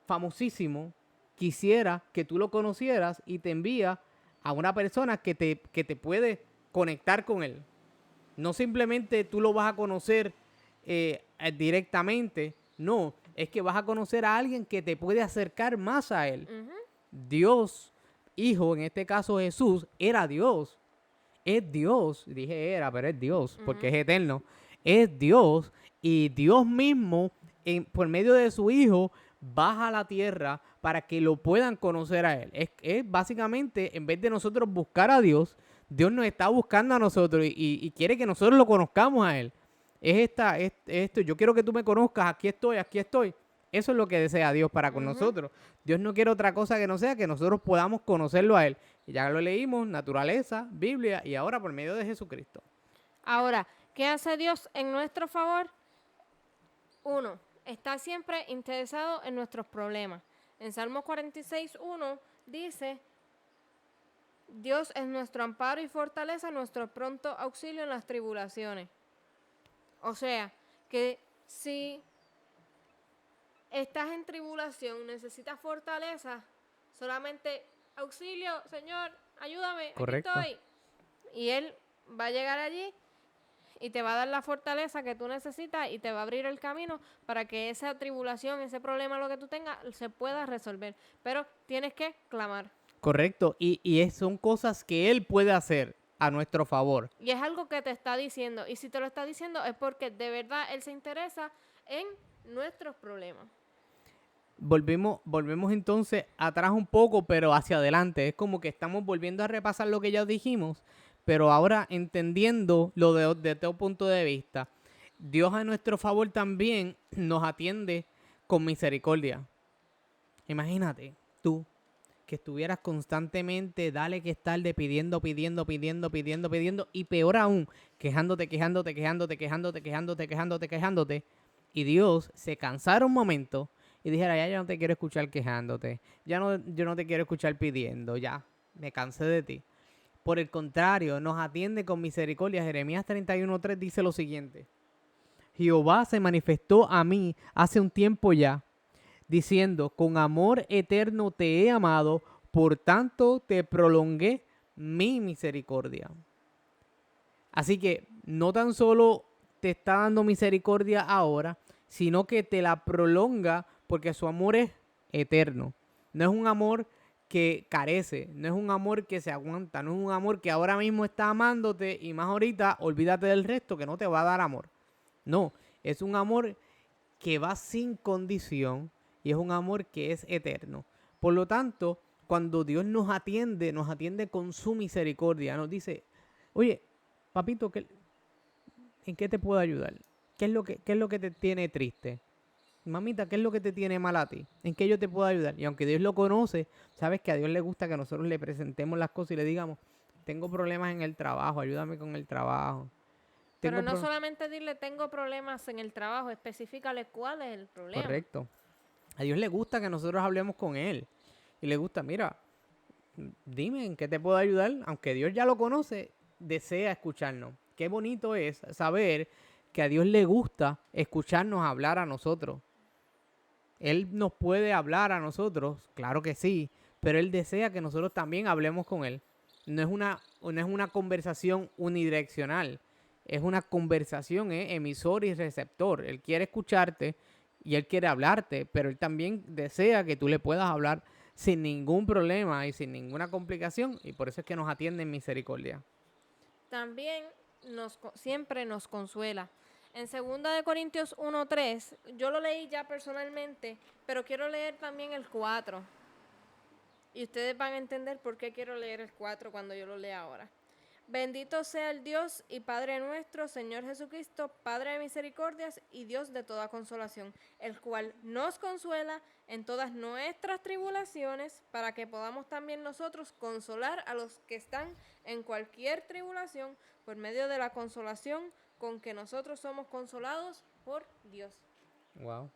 [SPEAKER 1] famosísimo quisiera que tú lo conocieras y te envía a una persona que te puede conectar con él. No simplemente tú lo vas a conocer directamente, no, es que vas a conocer a alguien que te puede acercar más a él. Dios, Hijo, en este caso Jesús, era Dios. Es Dios, dije era, pero es Dios, porque es eterno. Es Dios y Dios mismo, por medio de su Hijo, baja a la tierra para que lo puedan conocer a Él. Es básicamente, en vez de nosotros buscar a Dios, Dios nos está buscando a nosotros y quiere que nosotros lo conozcamos a Él. Es esto, yo quiero que tú me conozcas, aquí estoy, aquí estoy. Eso es lo que desea Dios para con nosotros. Dios no quiere otra cosa que no sea que nosotros podamos conocerlo a Él. Y ya lo leímos, naturaleza, Biblia y ahora por medio de Jesucristo.
[SPEAKER 2] Ahora, ¿qué hace Dios en nuestro favor? 1. Está siempre interesado en nuestros problemas. En Salmos 46:1 dice, Dios es nuestro amparo y fortaleza, nuestro pronto auxilio en las tribulaciones. O sea, que si estás en tribulación, necesitas fortaleza, solamente auxilio, Señor, ayúdame,
[SPEAKER 1] correcto.
[SPEAKER 2] Aquí estoy. Y Él va a llegar allí y te va a dar la fortaleza que tú necesitas y te va a abrir el camino para que esa tribulación, ese problema, lo que tú tengas, se pueda resolver. Pero tienes que clamar.
[SPEAKER 1] Correcto, y son cosas que Él puede hacer a nuestro favor.
[SPEAKER 2] Y es algo que te está diciendo. Y si te lo está diciendo es porque de verdad Él se interesa en nuestros problemas.
[SPEAKER 1] Volvemos entonces atrás un poco, pero hacia adelante. Es como que estamos volviendo a repasar lo que ya dijimos, pero ahora entendiendo lo de otro punto de vista. Dios a nuestro favor también nos atiende con misericordia. Imagínate tú que estuvieras constantemente, dale que estar de pidiendo, y peor aún, quejándote, y Dios se cansara un momento y dijera, ya yo no te quiero escuchar quejándote, yo no te quiero escuchar pidiendo, ya, me cansé de ti. Por el contrario, nos atiende con misericordia. Jeremías 31:3 dice lo siguiente, Jehová se manifestó a mí hace un tiempo ya, diciendo, con amor eterno te he amado, por tanto te prolongué mi misericordia. Así que no tan solo te está dando misericordia ahora, sino que te la prolonga porque su amor es eterno. No es un amor que carece, no es un amor que se aguanta, no es un amor que ahora mismo está amándote y más ahorita olvídate del resto que no te va a dar amor. No, es un amor que va sin condición y es un amor que es eterno. Por lo tanto, cuando Dios nos atiende con su misericordia, nos dice, oye, papito, ¿en qué te puedo ayudar? ¿Qué es lo que te tiene triste? Mamita, ¿qué es lo que te tiene mal a ti? ¿En qué yo te puedo ayudar? Y aunque Dios lo conoce, sabes que a Dios le gusta que nosotros le presentemos las cosas y le digamos, tengo problemas en el trabajo, ayúdame con el trabajo.
[SPEAKER 2] Pero no solamente dile, tengo problemas en el trabajo, específicale cuál es el problema.
[SPEAKER 1] Correcto. A Dios le gusta que nosotros hablemos con Él. Y le gusta, mira, dime en qué te puedo ayudar. Aunque Dios ya lo conoce, desea escucharnos. Qué bonito es saber que a Dios le gusta escucharnos hablar a nosotros. Él nos puede hablar a nosotros, claro que sí, pero Él desea que nosotros también hablemos con Él. No es una conversación unidireccional, es una conversación emisor y receptor. Él quiere escucharte y Él quiere hablarte, pero Él también desea que tú le puedas hablar sin ningún problema y sin ninguna complicación, y por eso es que nos atiende en misericordia.
[SPEAKER 2] También siempre nos consuela. En 2 Corintios 1:3, yo lo leí ya personalmente, pero quiero leer también el 4. Y ustedes van a entender por qué quiero leer el 4 cuando yo lo lea ahora. Bendito sea el Dios y Padre nuestro, Señor Jesucristo, Padre de misericordias y Dios de toda consolación, el cual nos consuela en todas nuestras tribulaciones, para que podamos también nosotros consolar a los que están en cualquier tribulación por medio de la consolación con que nosotros somos consolados por Dios.
[SPEAKER 1] Wow.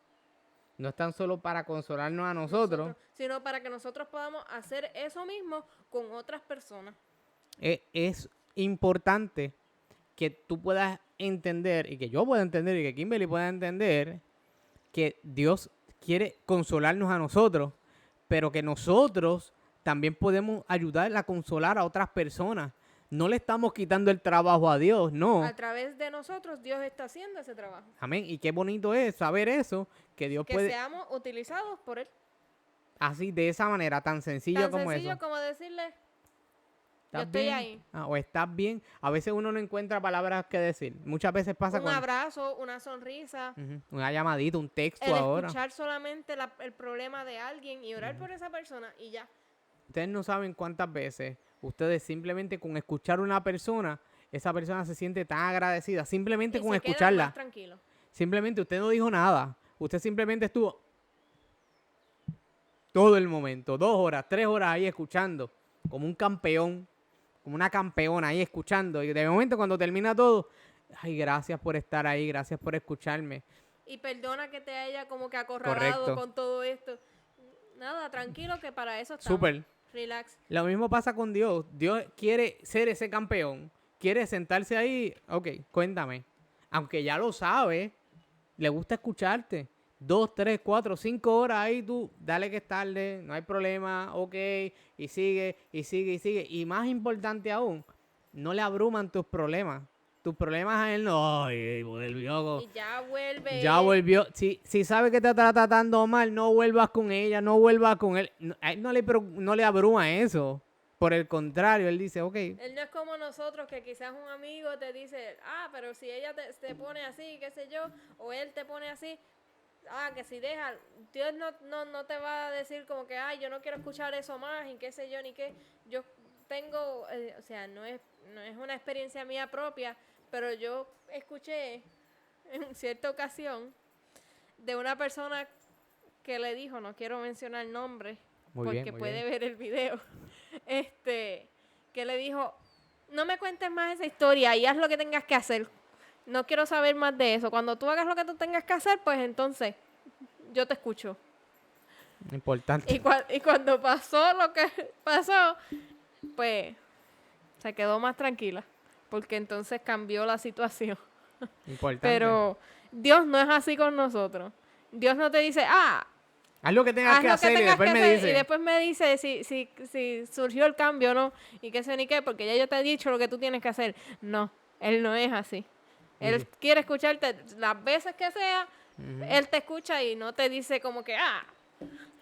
[SPEAKER 1] No es tan solo para consolarnos a nosotros,
[SPEAKER 2] Sino para que nosotros podamos hacer eso mismo con otras personas.
[SPEAKER 1] es importante que tú puedas entender, y que yo pueda entender, y que Kimberly pueda entender, que Dios quiere consolarnos a nosotros, pero que nosotros también podemos ayudar a consolar a otras personas. No le estamos quitando el trabajo a Dios, no.
[SPEAKER 2] A través de nosotros, Dios está haciendo ese trabajo.
[SPEAKER 1] Amén. Y qué bonito es saber eso, que Dios
[SPEAKER 2] Que
[SPEAKER 1] puede,
[SPEAKER 2] seamos utilizados por Él.
[SPEAKER 1] así, de esa manera, tan sencillo
[SPEAKER 2] Tan
[SPEAKER 1] como
[SPEAKER 2] sencillo
[SPEAKER 1] eso.
[SPEAKER 2] como decirle, yo
[SPEAKER 1] ¿Estás
[SPEAKER 2] estoy
[SPEAKER 1] bien?
[SPEAKER 2] ahí.
[SPEAKER 1] O estás bien. A veces uno no encuentra palabras que decir. Muchas veces pasa
[SPEAKER 2] Un abrazo, una sonrisa.
[SPEAKER 1] una llamadita, un texto
[SPEAKER 2] El
[SPEAKER 1] ahora.
[SPEAKER 2] escuchar solamente el problema de alguien y orar por esa persona y ya.
[SPEAKER 1] Ustedes no saben cuántas veces ustedes simplemente con escuchar a una persona, esa persona se siente tan agradecida, simplemente
[SPEAKER 2] Y
[SPEAKER 1] con
[SPEAKER 2] se quedan
[SPEAKER 1] escucharla.
[SPEAKER 2] más tranquilos.
[SPEAKER 1] Simplemente usted no dijo nada. Usted simplemente estuvo todo el momento, 2 horas, 3 horas ahí escuchando, como un campeón, como una campeona ahí escuchando. Y de momento cuando termina todo, ay, gracias por estar ahí, gracias por escucharme.
[SPEAKER 2] Y perdona que te haya como que acorralado
[SPEAKER 1] Correcto.
[SPEAKER 2] con todo esto. Nada, tranquilo, que para eso estamos.
[SPEAKER 1] Súper.
[SPEAKER 2] Relax.
[SPEAKER 1] Lo mismo pasa con Dios. Dios quiere ser ese campeón. Quiere sentarse ahí. Ok, cuéntame. Aunque ya lo sabe, le gusta escucharte. 2, 3, 4, 5 horas ahí tú, dale que es tarde, no hay problema, ok, y sigue, y sigue, y sigue. Y más importante aún, no le abruman tus problemas. Tus problemas a él no, ay, volvió.
[SPEAKER 2] Y ya vuelve.
[SPEAKER 1] Ya volvió. Si sabe que te está tratando mal, no vuelvas con ella, no vuelvas con él. A él no le abruma eso. Por el contrario, él dice, ok,
[SPEAKER 2] Él no es como nosotros, que quizás un amigo te dice, pero si ella te pone así, qué sé yo, o él te pone así, que si deja, Dios no te va a decir como que, yo no quiero escuchar eso más, y qué sé yo, ni qué. Yo tengo, o sea, no es una experiencia mía propia, pero yo escuché en cierta ocasión de una persona que le dijo, no quiero mencionar el nombre, porque puede ver el video, que le dijo, no me cuentes más esa historia y haz lo que tengas que hacer. No quiero saber más de eso. Cuando tú hagas lo que tú tengas que hacer, pues entonces yo te escucho.
[SPEAKER 1] Importante.
[SPEAKER 2] Y cuando pasó lo que pasó, pues se quedó más tranquila, porque entonces cambió la situación.
[SPEAKER 1] Importante.
[SPEAKER 2] Pero Dios no es así con nosotros. Dios no te dice,
[SPEAKER 1] haz lo que tengas que hacer y después me dice.
[SPEAKER 2] Y después me dice si surgió el cambio o no, y qué sé ni qué, porque ya yo te he dicho lo que tú tienes que hacer. No, Él no es así. Él quiere escucharte las veces que sea, Él te escucha y no te dice como que,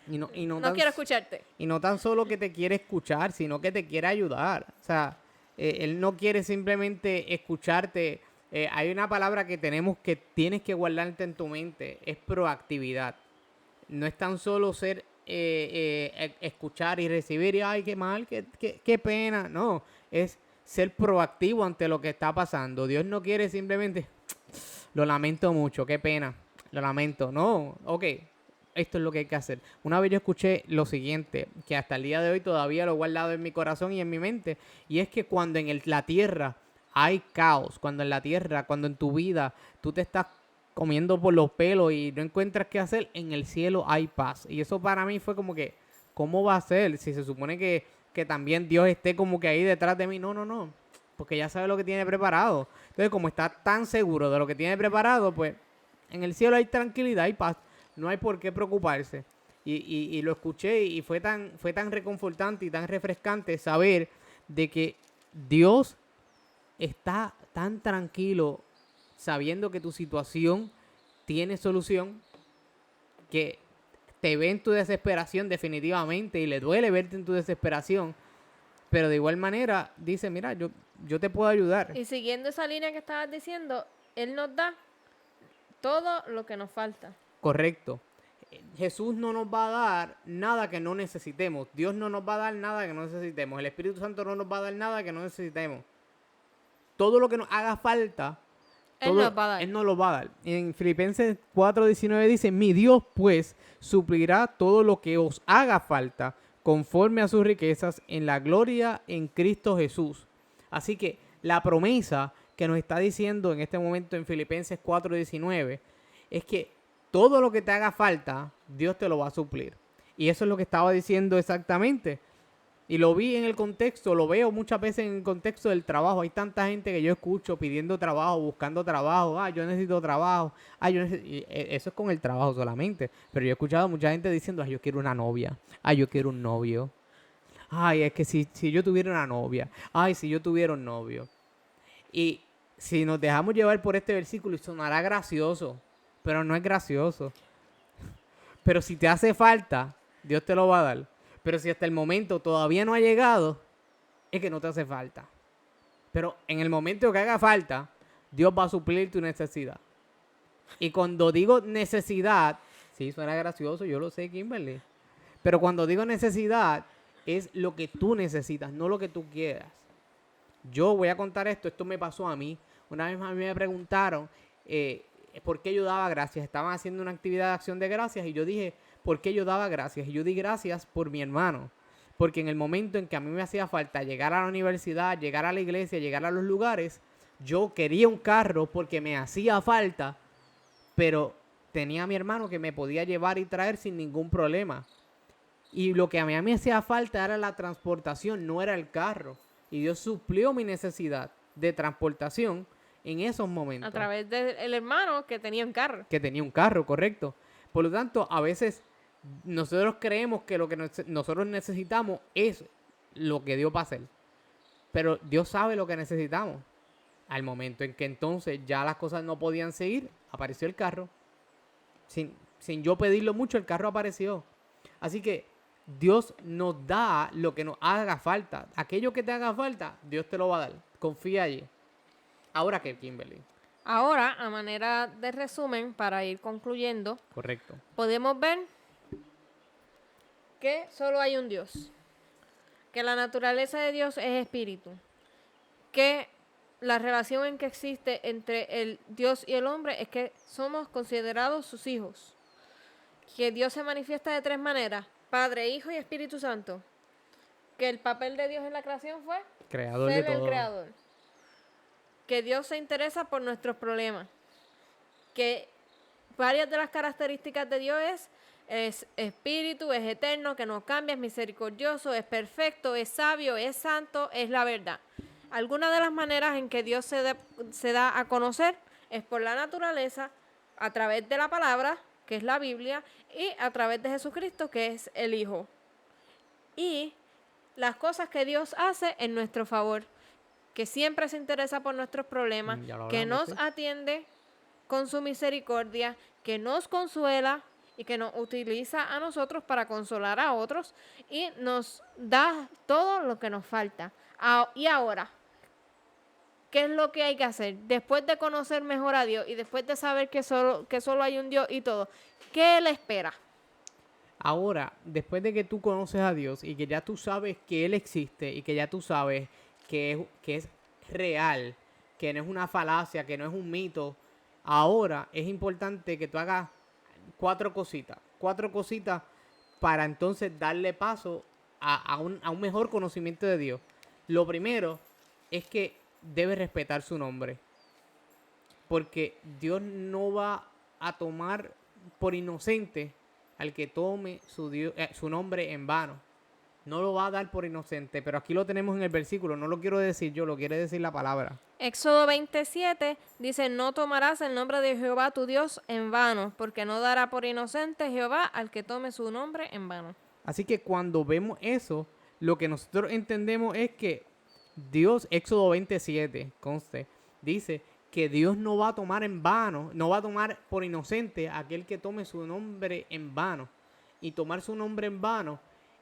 [SPEAKER 2] no quiero escucharte.
[SPEAKER 1] Y no tan solo que te quiere escuchar, sino que te quiere ayudar. O sea, Él no quiere simplemente escucharte. Hay una palabra que tienes que guardarte en tu mente, es proactividad. No es tan solo ser, escuchar y recibir y, ay, qué mal, qué pena. No, es ser proactivo ante lo que está pasando. Dios no quiere simplemente, lo lamento mucho, qué pena, lo lamento. No, ok, esto es lo que hay que hacer. Una vez yo escuché lo siguiente, que hasta el día de hoy todavía lo he guardado en mi corazón y en mi mente, y es que cuando en la tierra hay caos, cuando en tu vida tú te estás comiendo por los pelos y no encuentras qué hacer, en el cielo hay paz. Y eso para mí fue como que, ¿cómo va a ser? Si se supone que que también Dios esté como que ahí detrás de mí. No, no, no. Porque ya sabe lo que tiene preparado. Entonces, como está tan seguro de lo que tiene preparado, pues en el cielo hay tranquilidad y paz. No hay por qué preocuparse. Y lo escuché y fue tan reconfortante y tan refrescante saber de que Dios está tan tranquilo sabiendo que tu situación tiene solución, que te ve en tu desesperación definitivamente y le duele verte en tu desesperación, pero de igual manera dice, mira, yo te puedo ayudar.
[SPEAKER 2] Y siguiendo esa línea que estabas diciendo, Él nos da todo lo que nos falta.
[SPEAKER 1] Correcto. Jesús no nos va a dar nada que no necesitemos. Dios no nos va a dar nada que no necesitemos. El Espíritu Santo no nos va a dar nada que no necesitemos. Todo lo que nos haga falta,
[SPEAKER 2] Él nos va a dar.
[SPEAKER 1] Él nos lo va a dar. En Filipenses 4:19 dice, mi Dios pues suplirá todo lo que os haga falta conforme a sus riquezas en la gloria en Cristo Jesús. Así que la promesa que nos está diciendo en este momento en Filipenses 4:19 es que todo lo que te haga falta, Dios te lo va a suplir. Y eso es lo que estaba diciendo exactamente. Y lo vi en el contexto, lo veo muchas veces en el contexto del trabajo. Hay tanta gente que yo escucho pidiendo trabajo, buscando trabajo. Yo necesito trabajo. Eso es con el trabajo solamente. Pero yo he escuchado a mucha gente diciendo, yo quiero una novia. Yo quiero un novio. Es que si yo tuviera una novia. Si yo tuviera un novio. Y si nos dejamos llevar por este versículo, y sonará gracioso, pero no es gracioso. Pero si te hace falta, Dios te lo va a dar. Pero si hasta el momento todavía no ha llegado, es que no te hace falta. Pero en el momento que haga falta, Dios va a suplir tu necesidad. Y cuando digo necesidad, sí, suena gracioso, yo lo sé, Kimberly. Pero cuando digo necesidad, es lo que tú necesitas, no lo que tú quieras. Yo voy a contar esto me pasó a mí. Una vez a mí me preguntaron por qué yo daba gracias. Estaban haciendo una actividad de acción de gracias y yo dije, ¿por qué yo daba gracias? Y yo di gracias por mi hermano. Porque en el momento en que a mí me hacía falta llegar a la universidad, llegar a la iglesia, llegar a los lugares, yo quería un carro porque me hacía falta, pero tenía a mi hermano que me podía llevar y traer sin ningún problema. Y lo que a mí me hacía falta era la transportación, no era el carro. Y Dios suplió mi necesidad de transportación en esos momentos.
[SPEAKER 2] A través del hermano que tenía un carro.
[SPEAKER 1] Que tenía un carro, correcto. Por lo tanto, a veces nosotros creemos que lo que nosotros necesitamos es lo que Dios va a hacer. Pero Dios sabe lo que necesitamos. Al momento en que entonces ya las cosas no podían seguir, apareció el carro. Sin yo pedirlo mucho, el carro apareció. Así que Dios nos da lo que nos haga falta. Aquello que te haga falta, Dios te lo va a dar. Confía allí. Ahora que, Kimberly.
[SPEAKER 2] Ahora, a manera de resumen, para ir concluyendo,
[SPEAKER 1] Correcto.
[SPEAKER 2] podemos ver que solo hay un Dios, que la naturaleza de Dios es espíritu, que la relación en que existe entre el Dios y el hombre es que somos considerados sus hijos, que Dios se manifiesta de tres maneras, Padre, Hijo y Espíritu Santo, que el papel de Dios en la creación fue
[SPEAKER 1] Creador
[SPEAKER 2] ser
[SPEAKER 1] de todo.
[SPEAKER 2] el creador, que Dios se interesa por nuestros problemas, que varias de las características de Dios es espíritu, es eterno, que no cambia, es misericordioso, es perfecto, es sabio, es santo, es la verdad. Algunas de las maneras en que Dios se da a conocer es por la naturaleza, a través de la palabra, que es la Biblia, y a través de Jesucristo, que es el Hijo. Y las cosas que Dios hace en nuestro favor, que siempre se interesa por nuestros problemas, que nos atiende con su misericordia, que nos consuela y que nos utiliza a nosotros para consolar a otros y nos da todo lo que nos falta. Y ahora, ¿qué es lo que hay que hacer? Después de conocer mejor a Dios y después de saber que solo hay un Dios y todo, ¿qué le espera?
[SPEAKER 1] Ahora, después de que tú conoces a Dios y que ya tú sabes que Él existe y que ya tú sabes que es real, que no es una falacia, que no es un mito, ahora es importante que tú hagas cuatro cositas para entonces darle paso a un mejor conocimiento de Dios. Lo primero es que debes respetar su nombre, porque Dios no va a tomar por inocente al que tome su nombre en vano. no lo va a dar por inocente, pero aquí lo tenemos en el versículo, no lo quiero decir yo, lo quiere decir la palabra.
[SPEAKER 2] Éxodo 27 dice, no tomarás el nombre de Jehová tu Dios en vano, porque no dará por inocente Jehová al que tome su nombre en vano.
[SPEAKER 1] Así que cuando vemos eso, lo que nosotros entendemos es que Dios, Éxodo 27, conste, dice que Dios no va a tomar en vano, no va a tomar por inocente a aquel que tome su nombre en vano. Y tomar su nombre en vano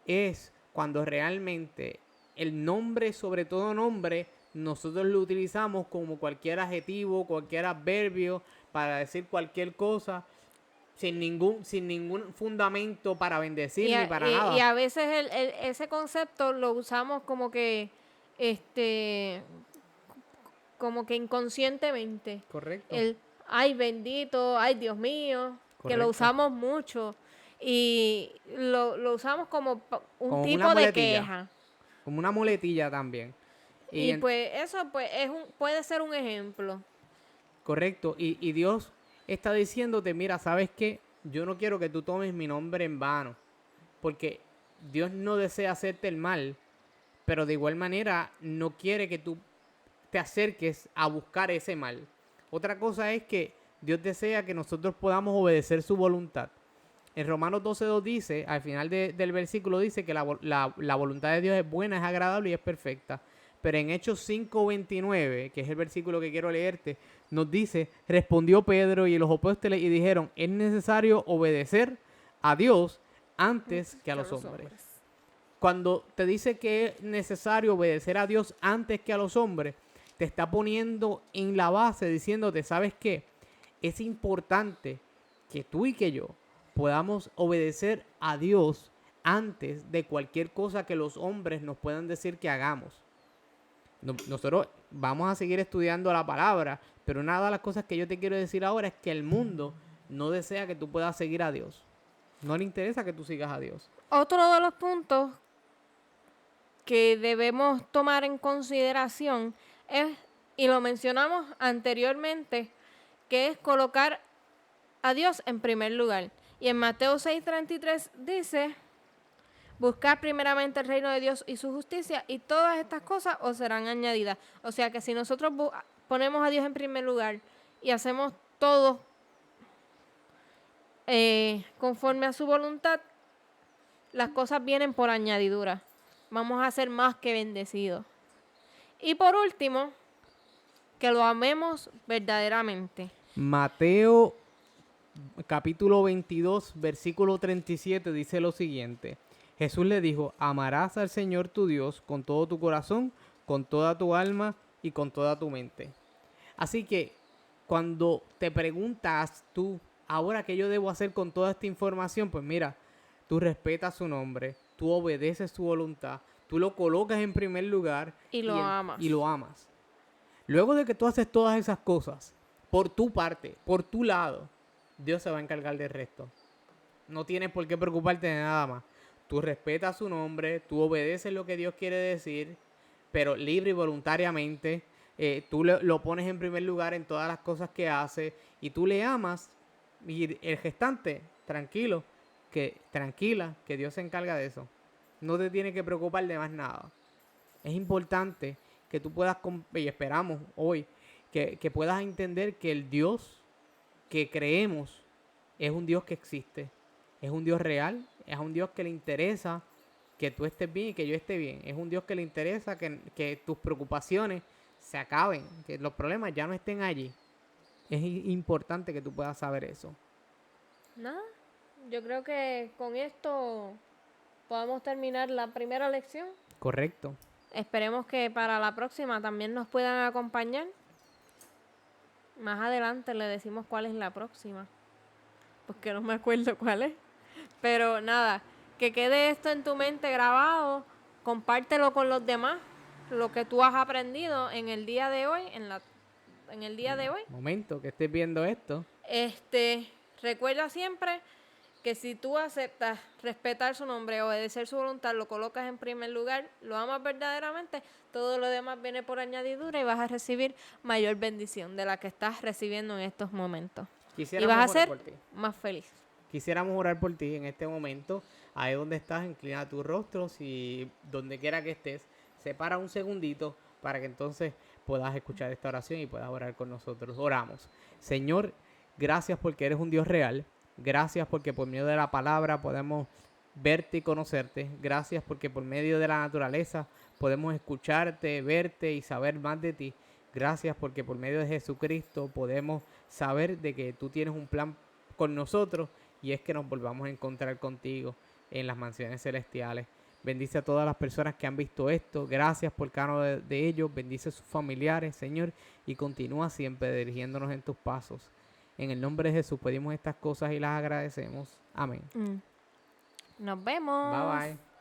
[SPEAKER 1] es cuando realmente el nombre, sobre todo nombre, nosotros lo utilizamos como cualquier adjetivo, cualquier adverbio para decir cualquier cosa sin ningún fundamento para bendecir ni para nada.
[SPEAKER 2] Y a veces ese concepto lo usamos como que como que inconscientemente.
[SPEAKER 1] Correcto.
[SPEAKER 2] El ay bendito, ay Dios mío, que
[SPEAKER 1] Correcto.
[SPEAKER 2] lo usamos mucho y lo usamos como un
[SPEAKER 1] Como una
[SPEAKER 2] tipo de
[SPEAKER 1] muletilla.
[SPEAKER 2] queja.
[SPEAKER 1] Como una muletilla también.
[SPEAKER 2] Y pues eso pues puede ser un ejemplo.
[SPEAKER 1] Correcto. Y Dios está diciéndote, mira, ¿sabes qué? Yo no quiero que tú tomes mi nombre en vano. Porque Dios no desea hacerte el mal, pero de igual manera no quiere que tú te acerques a buscar ese mal. Otra cosa es que Dios desea que nosotros podamos obedecer su voluntad. En Romanos 12:2 dice, al final del versículo dice que la voluntad de Dios es buena, es agradable y es perfecta. Pero en Hechos 5:29, que es el versículo que quiero leerte, nos dice, respondió Pedro y los apóstoles y dijeron, es necesario obedecer a Dios antes que a los hombres. Cuando te dice que es necesario obedecer a Dios antes que a los hombres, te está poniendo en la base diciéndote, ¿sabes qué? Es importante que tú y que yo podamos obedecer a Dios antes de cualquier cosa que los hombres nos puedan decir que hagamos. Nosotros vamos a seguir estudiando la palabra, pero una de las cosas que yo te quiero decir ahora es que el mundo no desea que tú puedas seguir a Dios. No le interesa que tú sigas a Dios.
[SPEAKER 2] Otro de los puntos que debemos tomar en consideración es, y lo mencionamos anteriormente, que es colocar a Dios en primer lugar. Y en Mateo 6:33 dice, buscar primeramente el reino de Dios y su justicia y todas estas cosas os serán añadidas. O sea que si nosotros ponemos a Dios en primer lugar y hacemos todo conforme a su voluntad, las cosas vienen por añadidura. Vamos a ser más que bendecidos. Y por último, que lo amemos verdaderamente.
[SPEAKER 1] Mateo capítulo 22, versículo 37 dice lo siguiente. Jesús le dijo, amarás al Señor tu Dios con todo tu corazón, con toda tu alma y con toda tu mente. Así que cuando te preguntas tú, ahora qué yo debo hacer con toda esta información, pues mira, tú respetas su nombre, tú obedeces su voluntad, tú lo colocas en primer lugar
[SPEAKER 2] Y lo amas.
[SPEAKER 1] Y lo amas. Luego de que tú haces todas esas cosas, por tu parte, por tu lado, Dios se va a encargar del resto. No tienes por qué preocuparte de nada más. Tú respetas su nombre, tú obedeces lo que Dios quiere decir, pero libre y voluntariamente. Tú lo pones en primer lugar en todas las cosas que hace y tú le amas. Y el restante, tranquila, que Dios se encarga de eso. No te tienes que preocupar de más nada. Es importante que tú puedas, y esperamos hoy, que puedas entender que el Dios que creemos es un Dios que existe, es un Dios real, es un Dios que le interesa que tú estés bien y que yo esté bien, es un Dios que le interesa que tus preocupaciones se acaben, que los problemas ya no estén allí. Es importante que tú puedas saber eso.
[SPEAKER 2] Nada, yo creo que con esto podamos terminar la primera lección.
[SPEAKER 1] Correcto.
[SPEAKER 2] Esperemos que para la próxima también nos puedan acompañar. Más adelante le decimos cuál es la próxima, porque no me acuerdo cuál es. Pero nada, que quede esto en tu mente grabado, compártelo con los demás, lo que tú has aprendido en el día de hoy, en el día de hoy.
[SPEAKER 1] Momento que estés viendo esto.
[SPEAKER 2] Recuerda siempre que si tú aceptas respetar su nombre, obedecer su voluntad, lo colocas en primer lugar, lo amas verdaderamente, todo lo demás viene por añadidura y vas a recibir mayor bendición de la que estás recibiendo en estos momentos. Y vas a ser más feliz.
[SPEAKER 1] quisiéramos orar por ti en este momento. Ahí donde estás, inclina tu rostro. Si donde quiera que estés, separa un segundito para que entonces puedas escuchar esta oración y puedas orar con nosotros. Oramos. Señor, gracias porque eres un Dios real. Gracias porque por medio de la palabra podemos verte y conocerte. Gracias porque por medio de la naturaleza podemos escucharte, verte y saber más de ti. Gracias porque por medio de Jesucristo podemos saber de que tú tienes un plan con nosotros y es que nos volvamos a encontrar contigo en las mansiones celestiales. Bendice a todas las personas que han visto esto. Gracias por cada uno de ellos. Bendice a sus familiares, Señor, y continúa siempre dirigiéndonos en tus pasos. En el nombre de Jesús pedimos estas cosas y las agradecemos. Amén.
[SPEAKER 2] Nos vemos.
[SPEAKER 1] Bye bye.